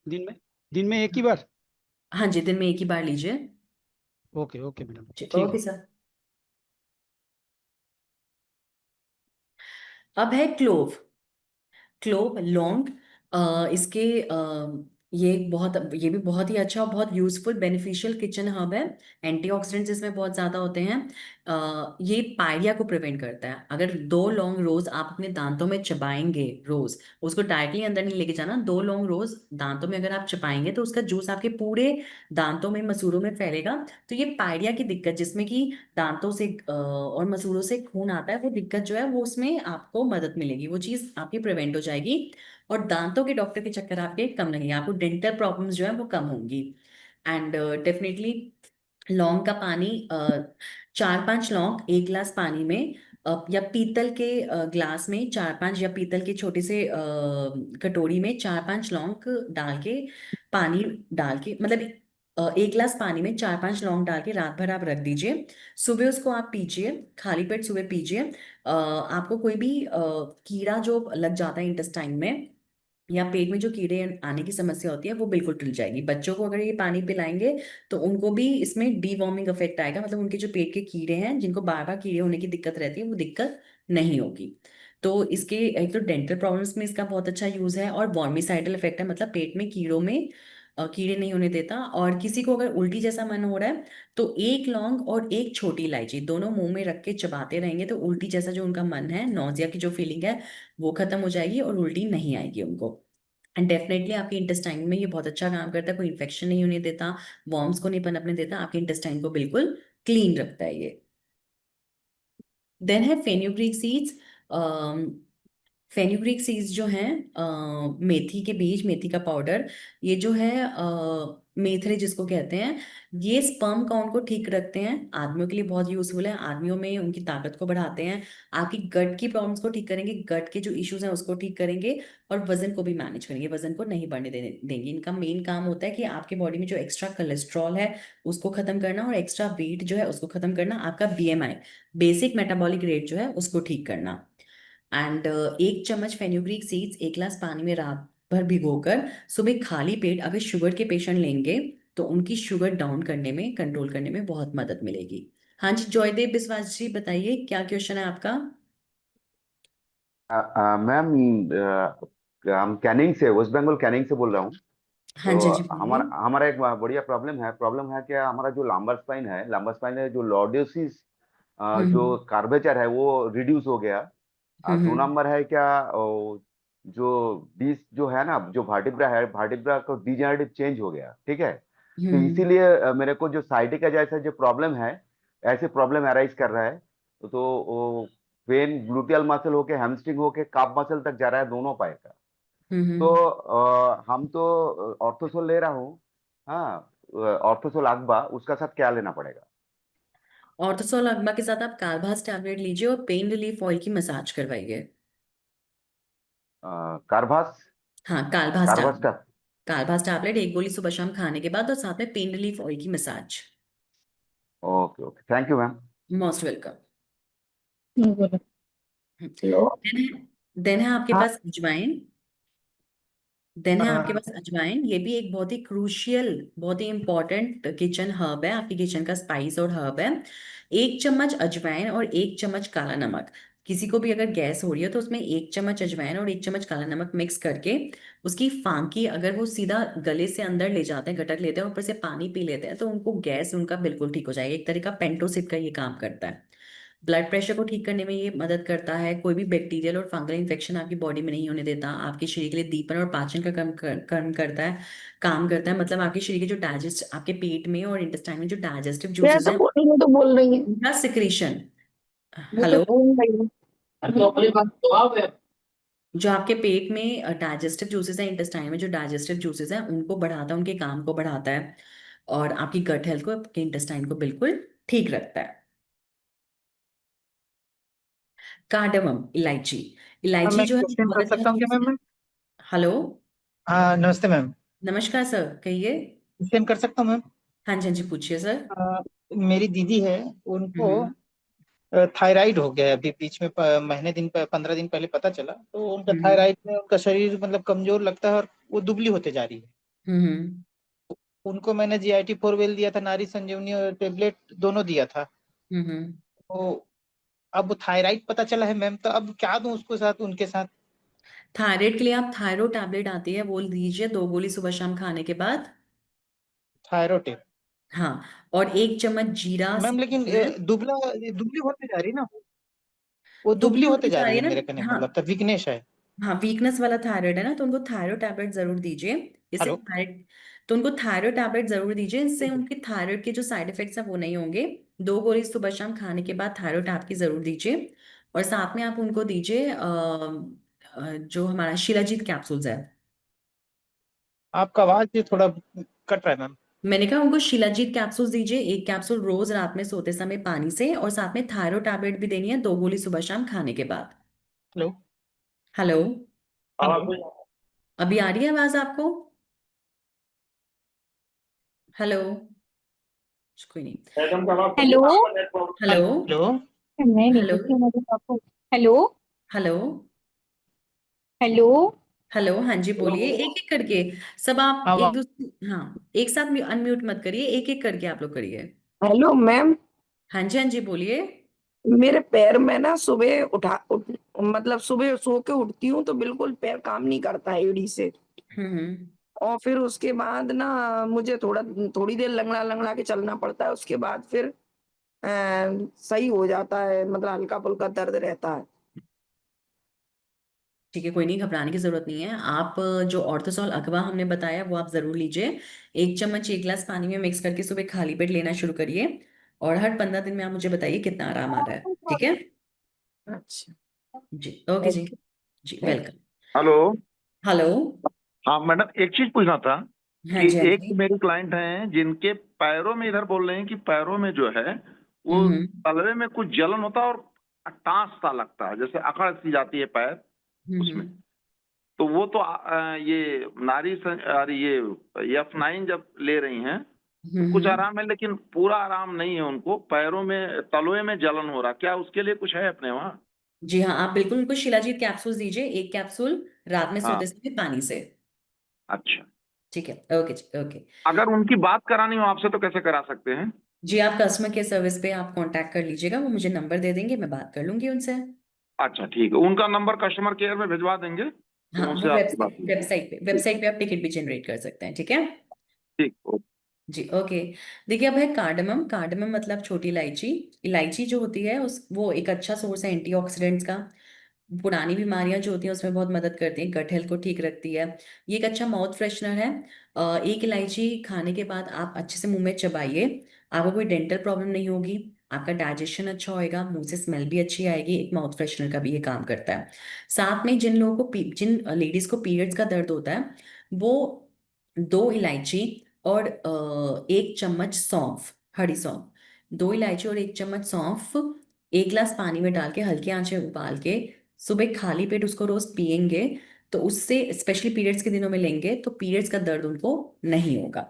Speaker 7: दिन में? दिन में एक ही बार?
Speaker 1: हाँ जी, दिन में एक ही बार लीजिए।
Speaker 7: ओके ओके मैडम, ठीक
Speaker 1: ओके
Speaker 7: है।
Speaker 1: सर। अब है क्लोव, क्लोव लौंग। इसके ये ये भी बहुत ही अच्छा और बहुत यूजफुल बेनिफिशियल किचन हर्ब है। एंटीऑक्सीडेंट्स इसमें बहुत ज्यादा होते हैं। ये पायरिया को प्रिवेंट करता है। अगर 2 लौंग रोज आप अपने दांतों में चबाएंगे रोज, उसको डायरेक्टली अंदर नहीं लेके जाना, 2 लौंग रोज दांतों में अगर आप चबाएंगे तो उसका जूस आपके पूरे दांतों में, मसूड़ों में फैलेगा। तो ये पायरिया की दिक्कत, जिसमें कि दांतों से और मसूड़ों से खून आता है, वो दिक्कत जो है वो उसमें आपको मदद मिलेगी, वो चीज आपकी प्रिवेंट हो जाएगी। और दांतों के डॉक्टर के चक्कर आपके कम लगेंगे, आपको डेंटल प्रॉब्लम्स जो है वो कम होंगी। एंड डेफिनेटली लौंग का पानी, 4-5 लौंग 1 गिलास पानी में, या पीतल के ग्लास में 4-5, या पीतल के छोटे से कटोरी में 4-5 लौंग डाल के, पानी डाल के, मतलब 1 गिलास पानी में 4-5 लौंग डाल के रात भर आप रख दीजिए। सुबह उसको आप पीजिए, खाली पेट सुबह पीजिए। आपको कोई भी कीड़ा जो लग जाता है इंटेस्टाइन में, या पेट में जो कीड़े आने की समस्या होती है वो बिल्कुल टल जाएगी। बच्चों को अगर ये पानी पिलाएंगे तो उनको भी इसमें डीवॉर्मिंग इफेक्ट आएगा, मतलब उनके जो पेट के कीड़े हैं जिनको बार बार कीड़े होने की दिक्कत रहती है वो दिक्कत नहीं होगी। तो इसके एक तो डेंटल प्रॉब्लम्स में इसका बहुत अच्छा यूज है, और वर्मिसाइडल इफेक्ट है, मतलब पेट में कीड़ों में कीड़े नहीं होने देता। और किसी को अगर उल्टी जैसा मन हो रहा है तो एक लौंग और एक छोटी इलायची दोनों मुंह में रख के चबाते रहेंगे तो उल्टी जैसा जो उनका मन है, नौजिया की जो फीलिंग है वो खत्म हो जाएगी और उल्टी नहीं आएगी उनको। एंड डेफिनेटली आपके इंटेस्टाइन में ये बहुत अच्छा काम करता है, कोई इन्फेक्शन नहीं होने देता, वॉर्म्स को नहीं पनपने देता, आपके इंटेस्टाइन को बिल्कुल क्लीन रखता है ये। देन है फेन्यूग्रीक सीड्स। फेन्यूग्रीक सीड्स जो हैं, मेथी के बीज, मेथी का पाउडर, ये जो है मेथरे जिसको कहते हैं, ये स्पर्म काउंट को ठीक रखते हैं, आदमियों के लिए बहुत यूजफुल है, आदमियों में उनकी ताकत को बढ़ाते हैं, आपकी गट की प्रॉब्लम्स को ठीक करेंगे, गट के जो इश्यूज हैं उसको ठीक करेंगे, और वजन को भी मैनेज करेंगे, वजन को नहीं बढ़ने देंगे। इनका मेन काम होता है कि आपके बॉडी में जो एक्स्ट्रा कोलेस्ट्रॉल है उसको खत्म करना, और एक्स्ट्रा वेट जो है उसको खत्म करना, आपका बीएमआई, बेसिक मेटाबॉलिक रेट जो है उसको ठीक करना। एंड 1 चम्मच फेन्यूग्रीक सीड्स 1 गिलास पानी में रात भर भिगोकर सुबह खाली पेट अगर शुगर के पेशेंट लेंगे तो उनकी शुगर डाउन करने में, कंट्रोल करने में बहुत मदद मिलेगी। हाँ जी, जॉयदेव बिस्वास जी बताइए क्या क्वेश्चन है आपका।
Speaker 5: मैम, हम कैनिंग से, वेस्ट बंगाल कैनिंग से बोल रहा हूँ।
Speaker 1: हाँ जी, हाँ जी
Speaker 5: तो
Speaker 1: बोलिए।
Speaker 5: हमारा हमारा एक बढ़िया प्रॉब्लम है क्या, हमारा जो लंबर स्पाइन है, जो लॉर्डोसिस, जो
Speaker 1: हम्म
Speaker 5: कार्वेचर है वो रिड्यूस हो गया। दो
Speaker 1: हम्म
Speaker 5: नंबर है क्या, जो डिस्क जो है ना, जो वर्टिब्रा है, वर्टिब्रा को डिजेनरेटिव चेंज हो गया, ठीक है। तो
Speaker 1: हम्म
Speaker 5: इसीलिए मेरे को जो साइटिका जैसा जो प्रॉब्लम है, ऐसे प्रॉब्लम अराइज कर रहा है। तो वो वेन ग्लूटियल मसल होके, हैमस्ट्रिंग होके काफ मसल तक जा रहा है, दोनों पाए का। तो
Speaker 1: हम्म
Speaker 5: हम तो ऑर्थोसोल ले रहा हूँ। हाँ, ऑर्थोसोल अगबा, उसका साथ क्या लेना पड़ेगा?
Speaker 1: ऑर्थोसोल अग्मा के साथ आप कार्बास टैबलेट लीजिए और पेन रिलीफ ऑयल की मसाज करवाइए।
Speaker 5: कार्बास,
Speaker 1: हाँ, कालभास
Speaker 5: कार्बास
Speaker 1: टैबलेट।
Speaker 5: का।
Speaker 1: कालभास टैबलेट 1 गोली सुबह शाम खाने के बाद, और साथ में पेन रिलीफ ऑयल की massage.
Speaker 5: Okay okay, thank you ma'am.
Speaker 1: Most welcome.
Speaker 8: बोलो। हेलो।
Speaker 1: देन है आपके
Speaker 8: हाँ।
Speaker 1: पास अजवाइन। देन है आपके
Speaker 8: हाँ।
Speaker 1: पास अजवाइन, ये भी एक बहुत ही क्रूशियल, बहुत ही इंपॉर्टेंट किचन हर्ब है, आपकी किचन का स्पाइस और हर्ब है। 1 चम्मच अजवाइन और 1 चम्मच काला नमक। किसी को भी अगर गैस हो रही है तो उसमें 1 चम्मच अजवाइन और 1 चम्मच काला नमक मिक्स करके उसकी फांकी अगर वो सीधा गले से अंदर ले जाते हैं, गटक लेते हैं, ऊपर से पानी पी लेते हैं, तो उनको गैस उनका बिल्कुल ठीक हो जाएगा। एक तरह का पेंटोसिड का ये काम करता है। ब्लड प्रेशर को ठीक करने में ये मदद करता है, कोई भी बैक्टीरियल और फंगल इन्फेक्शन आपकी बॉडी में नहीं होने देता, आपके शरीर के लिए दीपन और पाचन का कर्म करता है, काम करता है, मतलब आपके शरीर के जो डाइजेस्ट, आपके पेट में और इंटेस्टाइन में जो डाइजेस्टिव
Speaker 8: मैं
Speaker 1: जूसेस
Speaker 8: तो
Speaker 1: हैं
Speaker 8: बोल रही हूँ, तो बोल रही है।
Speaker 1: उनका सिक्रीशन।
Speaker 8: मैं तो
Speaker 1: हेलो।
Speaker 8: बोल रही हूँ। अरे बात तो आप है।
Speaker 1: जो आपके पेट में डाइजेस्टिव जूसेस हैं, इंटेस्टाइन में जो डाइजेस्टिव जूसेस हैं उनको बढ़ाता है, उनके काम को बढ़ाता है, और आपकी गट हेल्थ को, आपके इंटेस्टाइन को बिल्कुल ठीक रखता है। कार्डमम, इलायची।
Speaker 8: मैं
Speaker 1: इलायची जो है
Speaker 8: क्वेश्चन
Speaker 1: बहुत
Speaker 8: कर
Speaker 1: अच्छा
Speaker 8: सकता हूँ क्या
Speaker 1: चीज
Speaker 8: मैम
Speaker 1: है।
Speaker 8: मैं?
Speaker 1: हेलो।
Speaker 8: हाँ, नमस्ते मैम।
Speaker 1: नमस्कार सर, कहिए।
Speaker 8: क्वेश्चन कर सकता हूँ मैम?
Speaker 1: हाँ जी, हाँ जी पूछिए सर।
Speaker 8: मेरी दीदी है, उनको
Speaker 1: हम्म
Speaker 8: थायराइड हो गया है अभी बीच में, महीने दिन 15 दिन पहले पता चला, तो उनका
Speaker 1: हम्म
Speaker 8: थायराइड में उनका शरीर मतलब कमजोर लगता है और वो दुबली होते जा रही है।
Speaker 1: हम्म
Speaker 8: उनको मैंने GIT 4 वेल दिया था, नारी संजीवनी और टेबलेट दोनों दिया था।
Speaker 1: हम्म।
Speaker 8: तो अब थायराइड पता चला है मैम, तो अब क्या दूं उसको साथ, उनके साथ?
Speaker 1: थायराइड के लिए आप थायरो टैबलेट आती है वो लीजिए, 2 गोली सुबह शाम खाने के बाद।
Speaker 8: थायरोटिप।
Speaker 1: हाँ, और 1 चम्मच जीरा
Speaker 8: मैम लेकिन
Speaker 1: जो है।
Speaker 8: दुबली होते जा रही है ना, वो दुबली
Speaker 1: दुबली
Speaker 8: होते
Speaker 1: होती
Speaker 8: जा
Speaker 1: जा
Speaker 8: रही
Speaker 1: रही
Speaker 8: है,
Speaker 1: है
Speaker 8: मेरे कहने
Speaker 1: ना,
Speaker 8: का
Speaker 1: हाँ।
Speaker 8: मतलब तो वीकनेस है।
Speaker 1: हाँ, वीकनेस वाला थायराइड है ना, तो उनको थायरो टैबलेट जरूर दीजिए। इससे
Speaker 8: हेलो।
Speaker 1: थायराइड, तो उनको थायरो टैबलेट जरूर दीजिए, इससे
Speaker 8: ठीक है।
Speaker 1: उनकी थायराइड के जो साइड इफेक्ट्स हैं वो नहीं होंगे। 2 गोली सुबह शाम खाने के बाद थायरो टैब की जरूर दीजिए, और साथ में आप उनको दीजिए जो हमारा शिलाजीत कैप्सूल्स है।
Speaker 8: आपका आवाज ये थोड़ा कट रहा है मैम।
Speaker 1: मैंने कहा उनको शिलाजीत कैप्सूल दीजिए, 1 कैप्सूल रोज रात में सोते समय पानी से, और साथ में थायरो टैबलेट भी देनी है, 2 गोली सुबह शाम खाने के बाद।
Speaker 8: हेलो।
Speaker 1: हेलो।
Speaker 8: हेलो।
Speaker 1: अभी आ रही है आवाज आपको? हेलो। कोई नहीं।
Speaker 9: हेलो।
Speaker 1: हेलो।
Speaker 8: हेलो।
Speaker 9: मैं नहीं
Speaker 1: हेलो।
Speaker 9: पूछी, मुझे आपको। हेलो।
Speaker 1: हेलो।
Speaker 9: हेलो।
Speaker 1: हेलो, हाँ जी बोलिए, एक एक करके सब आप
Speaker 9: अब
Speaker 1: एक दूसरे, हाँ एक साथ अनम्यूट मत करिए, एक एक करके आप लोग करिए।
Speaker 9: हेलो मैम,
Speaker 1: हाँ जी, हाँ जी बोलिए।
Speaker 9: मेरे पैर में ना सुबह मतलब सुबह सो के उठती हूँ तो बिल्कुल पैर काम नहीं करता है एड़ी से।
Speaker 1: हम्म।
Speaker 9: और फिर उसके बाद ना मुझे थोड़ी देर लंगड़ा लंगड़ा के चलना पड़ता है, उसके बाद फिर सही हो जाता है, मतलब हल्का फुल्का दर्द रहता है।
Speaker 1: ठीक है, कोई नहीं, घबराने की जरूरत नहीं है। आप जो ऑर्थोसॉल अगवा हमने बताया वो आप जरूर लीजिए। 1 चम्मच 1 गिलास पानी में मिक्स करके सुबह खाली पेट लेना शुरू करिए, और हर 15 दिन में आप मुझे बताइए कितना आराम आ रहा है। ठीक है
Speaker 9: अच्छा।
Speaker 1: जी, ओके जी।
Speaker 9: ओके।
Speaker 1: जी
Speaker 9: थैंक
Speaker 1: वेलकम।
Speaker 10: हेलो।
Speaker 1: हेलो।
Speaker 10: हाँ मैडम, एक चीज पूछना था
Speaker 1: हाँ
Speaker 10: कि
Speaker 1: जी, हाँ
Speaker 10: एक
Speaker 1: जी।
Speaker 10: मेरे क्लाइंट हैं जिनके पैरों में, इधर बोल रहे हैं कि पैरों में जो है वो
Speaker 1: हम्म
Speaker 10: तलवे में कुछ जलन होता है और टांस सा लगता है, जैसे अकड़ सी जाती है पैर उसमें।
Speaker 1: हम्म
Speaker 10: तो वो तो ये अरे ये F9 जब ले रही हैं तो कुछ
Speaker 1: हम्म।
Speaker 10: आराम है, लेकिन पूरा आराम नहीं है उनको, पैरों में तलवे में जलन हो रहा। क्या उसके लिए कुछ है अपने वहाँ?
Speaker 1: जी हाँ, आप बिल्कुल उनको शिलाजीत कैप्सूल दीजिए, 1 कैप्सूल रात में
Speaker 10: हाँ।
Speaker 1: सोते समय पानी से।
Speaker 10: अच्छा।
Speaker 1: ठीक है, ओके जी, ओके।
Speaker 10: अगर उनकी बात करानी हो आपसे तो कैसे करा सकते हैं?
Speaker 1: जी, आप कस्टमर केयर सर्विस पे आप कांटेक्ट कर लीजिएगा, वो मुझे नंबर दे देंगे, मैं बात कर लूंगी उनसे।
Speaker 10: अच्छा ठीक है, उनका नंबर कस्टमर केयर में भिजवा देंगे
Speaker 1: हाँ,
Speaker 10: तो
Speaker 1: वो
Speaker 10: उनसे आपकी बात
Speaker 1: वेबसाइट
Speaker 10: होगी।
Speaker 1: वेबसाइट पे आप टिकट भी जनरेट कर सकते हैं। ठीक है
Speaker 10: ठीक।
Speaker 1: जी, ओके। देखिए, अब है कार्डमम। कार्डमम मतलब छोटी इलायची। इलायची जो होती है उस वो एक अच्छा सोर्स है एंटीऑक्सीडेंट्स का। पुरानी बीमारियां जो होती हैं उसमें बहुत मदद करती हैं, गट हेल्थ को ठीक रखती है। ये एक अच्छा माउथ फ्रेशनर है। एक इलायची खाने के बाद आप अच्छे से मुंह में चबाइए, आपको कोई डेंटल प्रॉब्लम नहीं होगी, आपका डाइजेशन अच्छा होएगा, मुंह से स्मेल भी अच्छी आएगी। एक माउथ फ्रेशनर का भी ये काम करता है। साथ में जिन लोगों को जिन लेडीज को पीरियड्स का दर्द होता है, वो 2 इलायची और 1 चम्मच सौंफ, हरी सौंफ, 2 इलायची और 1 चम्मच सौंफ 1 गिलास पानी में डाल के हल्की आंच में उबाल के सुबह खाली पेट उसको रोज पियेंगे, तो उससे स्पेशली पीरियड्स के दिनों में लेंगे तो पीरियड्स का दर्द उनको नहीं होगा।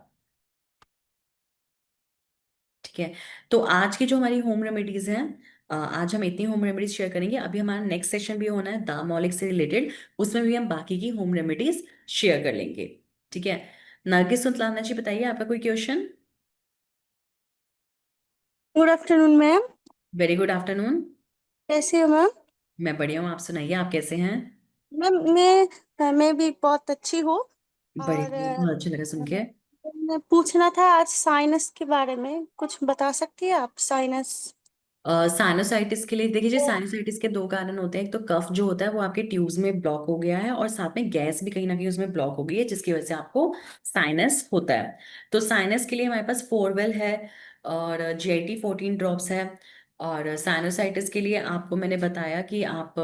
Speaker 1: ठीक है, तो आज की जो हमारी होम रेमेडीज हैं, आज हम इतनी होम रेमेडीज शेयर करेंगे। अभी हमारा नेक्स्ट सेशन भी होना है दामोलिक से रिलेटेड, उसमें भी हम बाकी की होम रेमेडीज शेयर कर लेंगे। ठीक है, नरगिस सुल्ताना जी बताइए, आपका कोई question?
Speaker 11: Good afternoon ma'am.
Speaker 1: Very good afternoon.
Speaker 11: कैसे हो मैम?
Speaker 1: मैं बढ़िया हूँ, आप सुनाइए, आप कैसे हैं?
Speaker 11: मैम मैं भी बहुत अच्छी हूँ। और
Speaker 1: बढ़िया, बहुत अच्छा लगा सुन के।
Speaker 11: मैं पूछना था आज साइनस के बारे में, कुछ बता सकती है आप? साइनस।
Speaker 1: साइनोसाइटिस के लिए देखिए जी, साइनोसाइटिस के 2 कारण होते हैं। एक तो कफ जो होता है वो आपके ट्यूब्स में ब्लॉक हो गया है, और साथ में गैस भी कहीं ना कहीं उसमें ब्लॉक हो गई है, जिसकी वजह से आपको साइनस होता है। तो साइनस के लिए हमारे पास फोरवेल है, और GIT 14 ड्रॉप्स है। और साइनोसाइटिस के लिए आपको मैंने बताया कि आप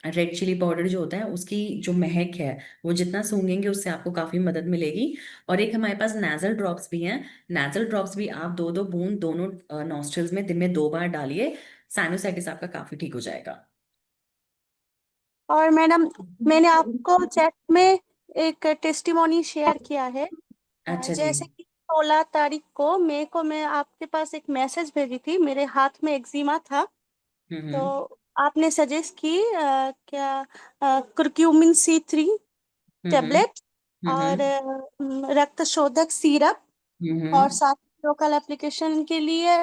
Speaker 1: रेड चिली पाउडर जो होता है उसकी जो महक है, वो जितना सूंघेंगे उससे आपको काफी मदद मिलेगी। और एक हमारे पास नेजल ड्रॉप्स भी हैं। नेजल ड्रॉप्स भी आप 2-2 बूंद दोनों नॉस्ट्रल्स में दिन में 2 बार डालिए, साइनोसाइटिस आपका काफी ठीक हो जाएगा।
Speaker 11: और मैडम, मैंने आपको चैट में एक टेस्टिमोनी शेयर किया है।
Speaker 1: अच्छा जी।
Speaker 11: जैसे कि 16 तारीख को मैं आपके पास एक मैसेज भेजी थी, मेरे हाथ में एक्जिमा था। तो
Speaker 1: हम्म
Speaker 11: आपने सजेस्ट की क्या कुर्क्यूमिन C3
Speaker 1: हम्म
Speaker 11: टेबलेट और
Speaker 1: हम्म
Speaker 11: रक्त शोधक सिरप, और
Speaker 1: हम्म।
Speaker 11: साथ लोकल एप्लीकेशन के लिए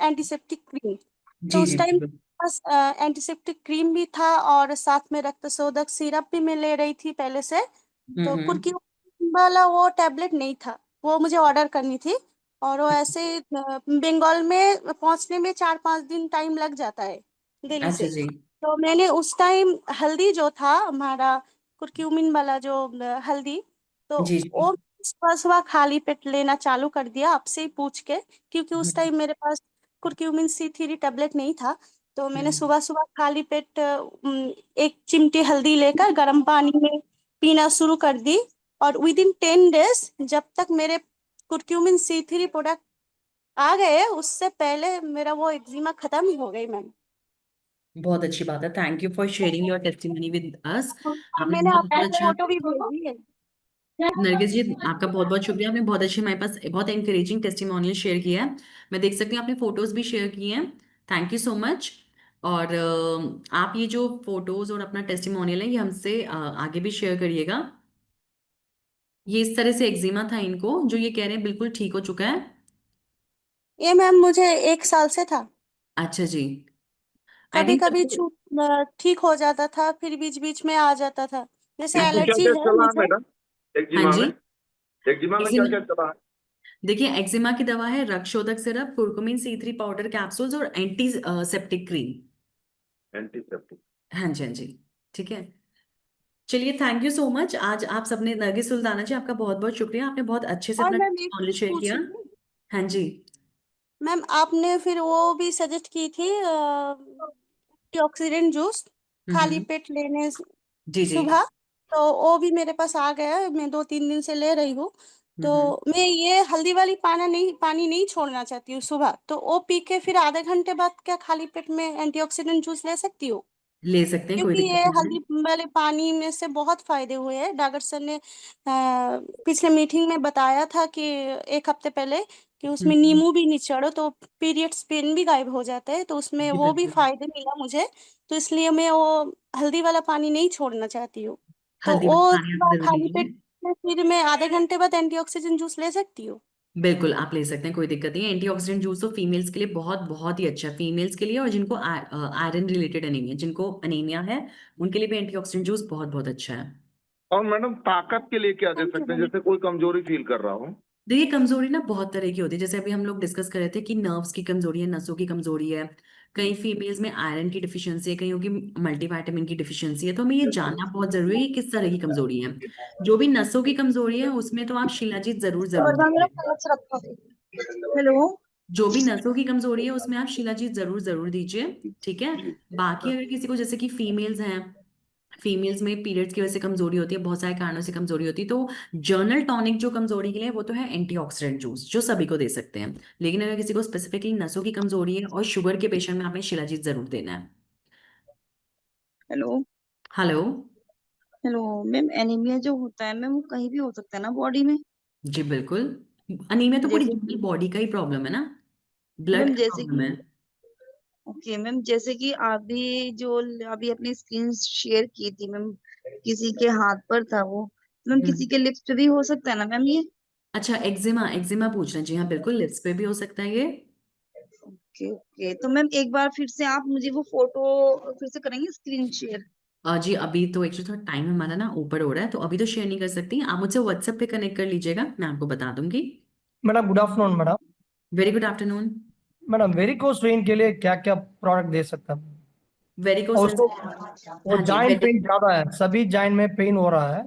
Speaker 11: एंटीसेप्टिक क्रीम। तो
Speaker 1: जी
Speaker 11: उस
Speaker 1: जी
Speaker 11: टाइम
Speaker 1: बिल्कुल।
Speaker 11: बस एंटीसेप्टिक क्रीम भी था और साथ में रक्त शोधक सिरप भी मैं ले रही थी पहले से। तो
Speaker 1: हम्म।
Speaker 11: कुर्की वाला वो टेबलेट नहीं था, वो मुझे ऑर्डर करनी थी। और वो ऐसे बंगाल में पहुंचने में 4-5 दिन टाइम लग जाता है दिल्ली
Speaker 1: अच्छा
Speaker 11: से।
Speaker 1: जी।
Speaker 11: तो मैंने उस टाइम हल्दी जो था हमारा कुर्क्यूमिन वाला जो हल्दी, तो
Speaker 1: जी जी।
Speaker 11: वो सुबह सुबह खाली पेट लेना चालू कर दिया आपसे ही पूछ के, क्योंकि उस
Speaker 1: हम्म
Speaker 11: टाइम मेरे पास कुर्क्यूमिन C3 टेबलेट नहीं था। तो मैंने
Speaker 1: हम्म।
Speaker 11: सुबह सुबह खाली पेट 1 चिमटी हल्दी लेकर गर्म पानी में पीना शुरू कर दी। और विदिन 10 डेज, जब तक मेरे कुर्क्यूमिन C3 प्रोडक्ट आ गए, उससे पहले मेरा वो एक्जिमा खत्म ही हो गई मैम।
Speaker 1: बहुत अच्छी बात है, thank you for sharing your testimony with us.
Speaker 11: और
Speaker 1: आपने
Speaker 11: मैंने
Speaker 1: बहुत
Speaker 11: आपको
Speaker 1: बहुत अच्छा,
Speaker 11: फोटो भी भेजी है।
Speaker 1: नरगिस जी आपका बहुत बहुत शुक्रिया, आपने बहुत अच्छी हमारे पास बहुत एनकरेजिंग टेस्टिमोनियल शेयर किया है। मैं देख सकती हूँ आपने फोटोज भी शेयर किए हैं, थैंक यू सो मच। और आप ये जो फोटोज और अपना टेस्टिमोनियल है ये हमसे आगे भी शेयर करिएगा। ये इस तरह से एक्जिमा था इनको, जो ये कह रहे हैं बिल्कुल ठीक हो चुका है।
Speaker 11: ये मैम मुझे 1 साल से था।
Speaker 1: अच्छा जी। आई
Speaker 11: कभी
Speaker 1: थिंक
Speaker 11: कभी ठीक हो जाता था, फिर बीच बीच में आ जाता था। जैसे
Speaker 10: आपको क्या
Speaker 11: एलर्जी
Speaker 10: क्या
Speaker 11: है
Speaker 10: चला है
Speaker 11: मुझे।
Speaker 10: मैडम
Speaker 1: हाँ
Speaker 10: एक्जिमा
Speaker 1: जी।
Speaker 10: में? एक्जिमा में क्या
Speaker 1: एक्जिमा,
Speaker 10: क्या चला है?
Speaker 1: देखिए एक्जिमा की दवा है रक्तशोधक syrup, curcumin C3 powder capsules और एंटी सेप्टिक क्रीम।
Speaker 10: एंटीसेप्टिक।
Speaker 1: हाँ जी, हाँ जी। ठीक है। चलिए, थैंक यू सो मच। आज आप सबने, नरगिस सुल्ताना जी आपका बहुत बहुत शुक्रिया, आपने बहुत अच्छे से
Speaker 11: और
Speaker 1: अपना
Speaker 11: मैम एक
Speaker 1: नॉलेज
Speaker 11: चीज
Speaker 1: शेयर
Speaker 11: पूछ
Speaker 1: किया।
Speaker 11: रही थी।
Speaker 1: हाँ जी।
Speaker 11: मैम आपने फिर वो भी सजेस्ट की थी एंटीऑक्सीडेंट जूस खाली
Speaker 1: हम्म।
Speaker 11: पेट लेने
Speaker 1: जी जी।
Speaker 11: सुबह। तो वो भी मेरे पास आ गया है, मैं 2-3 दिन से ले रही हूँ। तो
Speaker 1: हम्म।
Speaker 11: मैं ये हल्दी वाली पानी नहीं छोड़ना चाहती हूँ सुबह, तो वो पी के फिर आधे घंटे बाद क्या खाली पेट में एंटीऑक्सीडेंट जूस ले सकती हूँ?
Speaker 1: ले सकते हैं, कोई
Speaker 11: क्योंकि ये
Speaker 1: दिक्कत नहीं
Speaker 11: हल्दी
Speaker 1: है।
Speaker 11: वाले पानी में से बहुत फायदे हुए हैं। डॉक्टर सर ने पिछले मीटिंग में बताया था कि 1 हफ्ते पहले, कि उसमें
Speaker 1: हम्म।
Speaker 11: नींबू भी निचोड़ो तो पीरियड्स पेन भी गायब हो जाता है, तो उसमें
Speaker 1: जी
Speaker 11: वो भी
Speaker 1: बिल्कुल।
Speaker 11: फायदे मिला मुझे। तो इसलिए मैं वो हल्दी वाला पानी नहीं छोड़ना चाहती हूँ। तो
Speaker 1: हल्दी वाला
Speaker 11: वो
Speaker 1: पानी आप
Speaker 11: सुबह
Speaker 1: जरूर
Speaker 11: खाली
Speaker 1: लीजिए।
Speaker 11: पेट में फिर मैं आधे घंटे बाद एंटीऑक्सीडेंट जूस ले सकती हूँ?
Speaker 1: बिल्कुल आप ले सकते हैं, कोई दिक्कत नहीं है। एंटीऑक्सीडेंट जूस तो फीमेल्स के लिए बहुत बहुत ही अच्छा है, फीमेल्स के लिए, और जिनको आयरन रिलेटेड अनीमिया, जिनको अनीमिया है, उनके लिए भी एंटीऑक्सीडेंट जूस बहुत बहुत अच्छा है।
Speaker 10: और मैडम ताकत के लिए क्या दे
Speaker 11: थैंक यू
Speaker 10: सकते हैं
Speaker 11: मैम।
Speaker 10: जैसे कोई कमजोरी फील कर रहा हो?
Speaker 1: देखिए, कमजोरी ना बहुत तरह की होती है, जैसे अभी हम लोग डिस्कस कर रहे थे कि नर्व्स की कमजोरी है, नसों की कमजोरी है, कई फीमेल्स में आयरन की डिफिशियंसी है, कईयों की मल्टीविटामिन की डिफिशियंसी है। तो हमें ये जानना बहुत जरूरी है कि किस तरह की कमजोरी है। जो भी नसों की कमजोरी है उसमें तो आप शिलाजीत जरूर जरूर दीजिए।
Speaker 11: हेलो।
Speaker 1: जो भी नसों की कमजोरी है उसमें आप शिलाजीत जरूर जरूर दीजिए। ठीक है।
Speaker 10: जी।
Speaker 1: बाकी अगर किसी को, जैसे कि फीमेल्स हैं, फीमेल्स में पीरियड्स की वजह से कमजोरी होती है, बहुत सारे कारणों से कमजोरी होती है, तो जर्नल टॉनिक जो कमजोरी के लिए है, वो तो है एंटीऑक्सीडेंट जूस, जो सभी को दे सकते हैं। लेकिन अगर किसी को स्पेसिफिकली नसों की कमजोरी है और शुगर के पेशेंट में, आपने शिलाजीत जरूर देना है।
Speaker 12: Hello.
Speaker 1: Hello.
Speaker 12: Hello ma'am, anaemia जो होता है मैम वो कहीं भी हो सकता है ना बॉडी में?
Speaker 1: जी बिल्कुल। अनीमिया तो पूरी
Speaker 12: जैसे
Speaker 1: जनरल
Speaker 12: कि
Speaker 1: बॉडी का ही प्रॉब्लम है ना, ब्लड
Speaker 12: मैम
Speaker 1: का
Speaker 12: जैसे
Speaker 1: प्रॉब्लम
Speaker 12: कि
Speaker 1: है।
Speaker 12: ओके मैम, जैसे कि अभी जो अभी अपनी स्क्रीन शेयर की थी मैम, किसी के हाथ पर था वो, मैम किसी
Speaker 1: हम्म।
Speaker 12: के लिप्स पे भी हो सकता है ना मैम ये?
Speaker 1: अच्छा, एक्जिमा, एक्जिमा पूछ रहे हैं? जी हाँ बिल्कुल, लिप्स पे भी हो सकता है ये।
Speaker 12: ओके ओके, तो मैम एक बार फिर से आप मुझे वो फोटो फिर से करेंगे स्क्रीन शेयर?
Speaker 1: जी अभी तो एक्चुअली थोड़ा टाइम हमारा ना ऊपर हो रहा है, तो अभी तो शेयर नहीं कर सकती। आप मुझसे व्हाट्सएप पे कनेक्ट कर लीजिएगा, मैं आपको बता दूंगी।
Speaker 13: Madam good afternoon madam.
Speaker 1: Very good afternoon.
Speaker 13: Madam varicose when के लिए क्या क्या प्रोडक्ट दे सकता है?
Speaker 1: वेरिकोस
Speaker 13: और
Speaker 1: वेन्स।
Speaker 13: उसको वो
Speaker 1: हाँ जी,
Speaker 13: जॉइंट पेन ज्यादा है, सभी जॉइंट में पेन हो रहा है।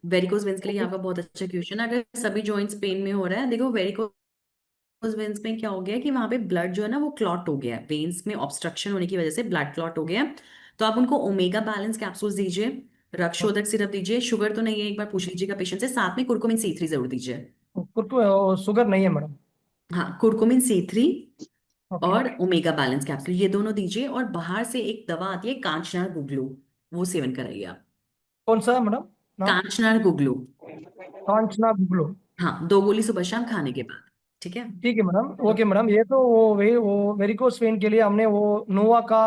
Speaker 1: वेरिकोस वेन्स के लिए आपका बहुत अच्छा क्वेश्चन। अगर सभी जॉइंट्स पेन में हो रहा है, देखो वेरिकोस वेन्स में क्या हो गया है कि वहां पे ब्लड जो है ना वो क्लॉट हो गया है, वेन्स में ऑब्स्ट्रक्शन होने की वजह से ब्लड क्लॉट हो गया है। तो आप उनको ओमेगा बैलेंस कैप्सूल्स दीजिए, रक्तशोधक सिरप दीजिए। शुगर तो नहीं है, एक बार पूछ लीजिएगा पेशेंट से। साथ में कुर्कुमिन C3 जरूर दीजिए।
Speaker 13: शुगर नहीं है मैडम?
Speaker 1: हाँ, कुर्कुमिन C3
Speaker 13: ओके।
Speaker 1: और ओमेगा बैलेंस कैप्सूल, ये दोनों दीजिए। और बाहर से एक दवा आती है कांचनार गुगलू, वो सेवन कराइए आप।
Speaker 13: कौन सा है मैडम नाम?
Speaker 1: कांचनार गुगलू।
Speaker 13: कांचना बुगलो।
Speaker 1: हाँ, 2 गोली सुबह शाम खाने के बाद। ठीक है।
Speaker 13: ठीक है मैडम, ओके मैडम। ये तो वो वेरिकोस वेन के लिए हमने वो नोवा का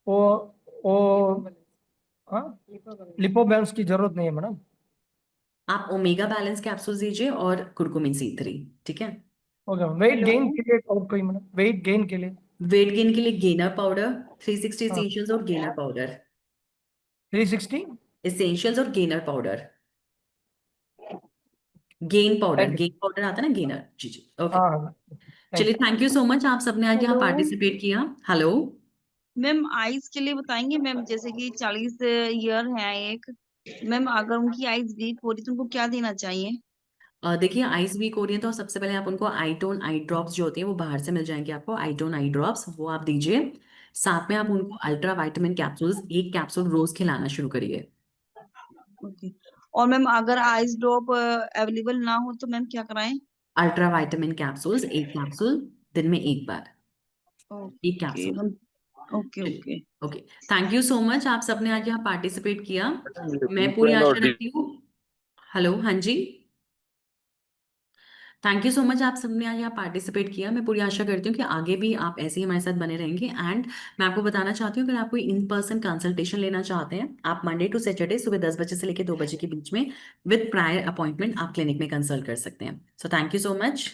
Speaker 13: वो वो हाँ लिपोबैंस की जरूरत नहीं है मैडम।
Speaker 1: आप ओमेगा बैलेंस कैप्सूल दीजिए और कुर्कुमिन C3। ठीक है।
Speaker 13: Okay ma'am. Wait
Speaker 11: hello.
Speaker 13: Gain के लिए और कोई मैडम? वेट गेन के लिए?
Speaker 1: वेट गेन के लिए गेनर पाउडर, 360
Speaker 13: हाँ।
Speaker 1: एसेंशियल्स और गेनर पाउडर।
Speaker 13: 360।
Speaker 1: एसेंशियल्स और gainer powder. Gain powder,
Speaker 13: thank you.
Speaker 1: Gain powder आता है ना, गेनर। जी जी, ओके।
Speaker 13: हाँ हाँ, थैंक
Speaker 1: चलिए, थैंक यू सो मच, आप सबने आज यहाँ
Speaker 12: हेलो
Speaker 1: पार्टिसिपेट किया। हेलो।
Speaker 12: मैम, आईज के लिए बताएंगे मैम, जैसे कि 40 ईयर है एक मैम, अगर उनकी आईज वीक हो रही तो उनको क्या देना चाहिए?
Speaker 1: देखिए, आइज वीक हो रही है तो सबसे पहले आप उनको आईटोन आई ड्रॉप्स जो होती है वो बाहर से मिल जाएंगे आपको, आईटोन आई ड्रॉप्स, वो आप दीजिए। साथ में आप उनको अल्ट्रा वाइटामिन कैप्सूल्स, एक कैप्सूल रोज खिलाना शुरू करिए।
Speaker 12: ओके। और मैम अगर आईज ड्रॉप अवेलेबल ना हो तो मैम क्या कराएं?
Speaker 1: अल्ट्रा वाइटामिन कैप्सूल्स, एक कैप्सूल दिन में एक बार, एक
Speaker 12: ओके
Speaker 1: कैप्सूल।
Speaker 12: मैम। ओके
Speaker 1: चलिए,
Speaker 12: okay.
Speaker 1: Okay. Thank you so much, आप सबने आज यहाँ पार्टिसिपेट किया।
Speaker 10: मैडम ये
Speaker 1: मैं
Speaker 10: वीक
Speaker 1: पूरी
Speaker 10: और
Speaker 1: आशा रखती हूँ। हेलो, हाँ जी। थैंक यू सो मच, आप सबने आज यहाँ पार्टिसिपेट किया। मैं पूरी आशा करती हूँ कि आगे भी आप ऐसे ही हमारे साथ बने रहेंगे। एंड मैं आपको बताना चाहती हूँ, अगर आप कोई इन पर्सन कंसल्टेशन लेना चाहते हैं, आप मंडे टू सैटरडे सुबह 10 बजे से लेकर 2 बजे के बीच में विद प्रायर अपॉइंटमेंट आप क्लिनिक में कंसल्ट कर सकते हैं। So thank you so much.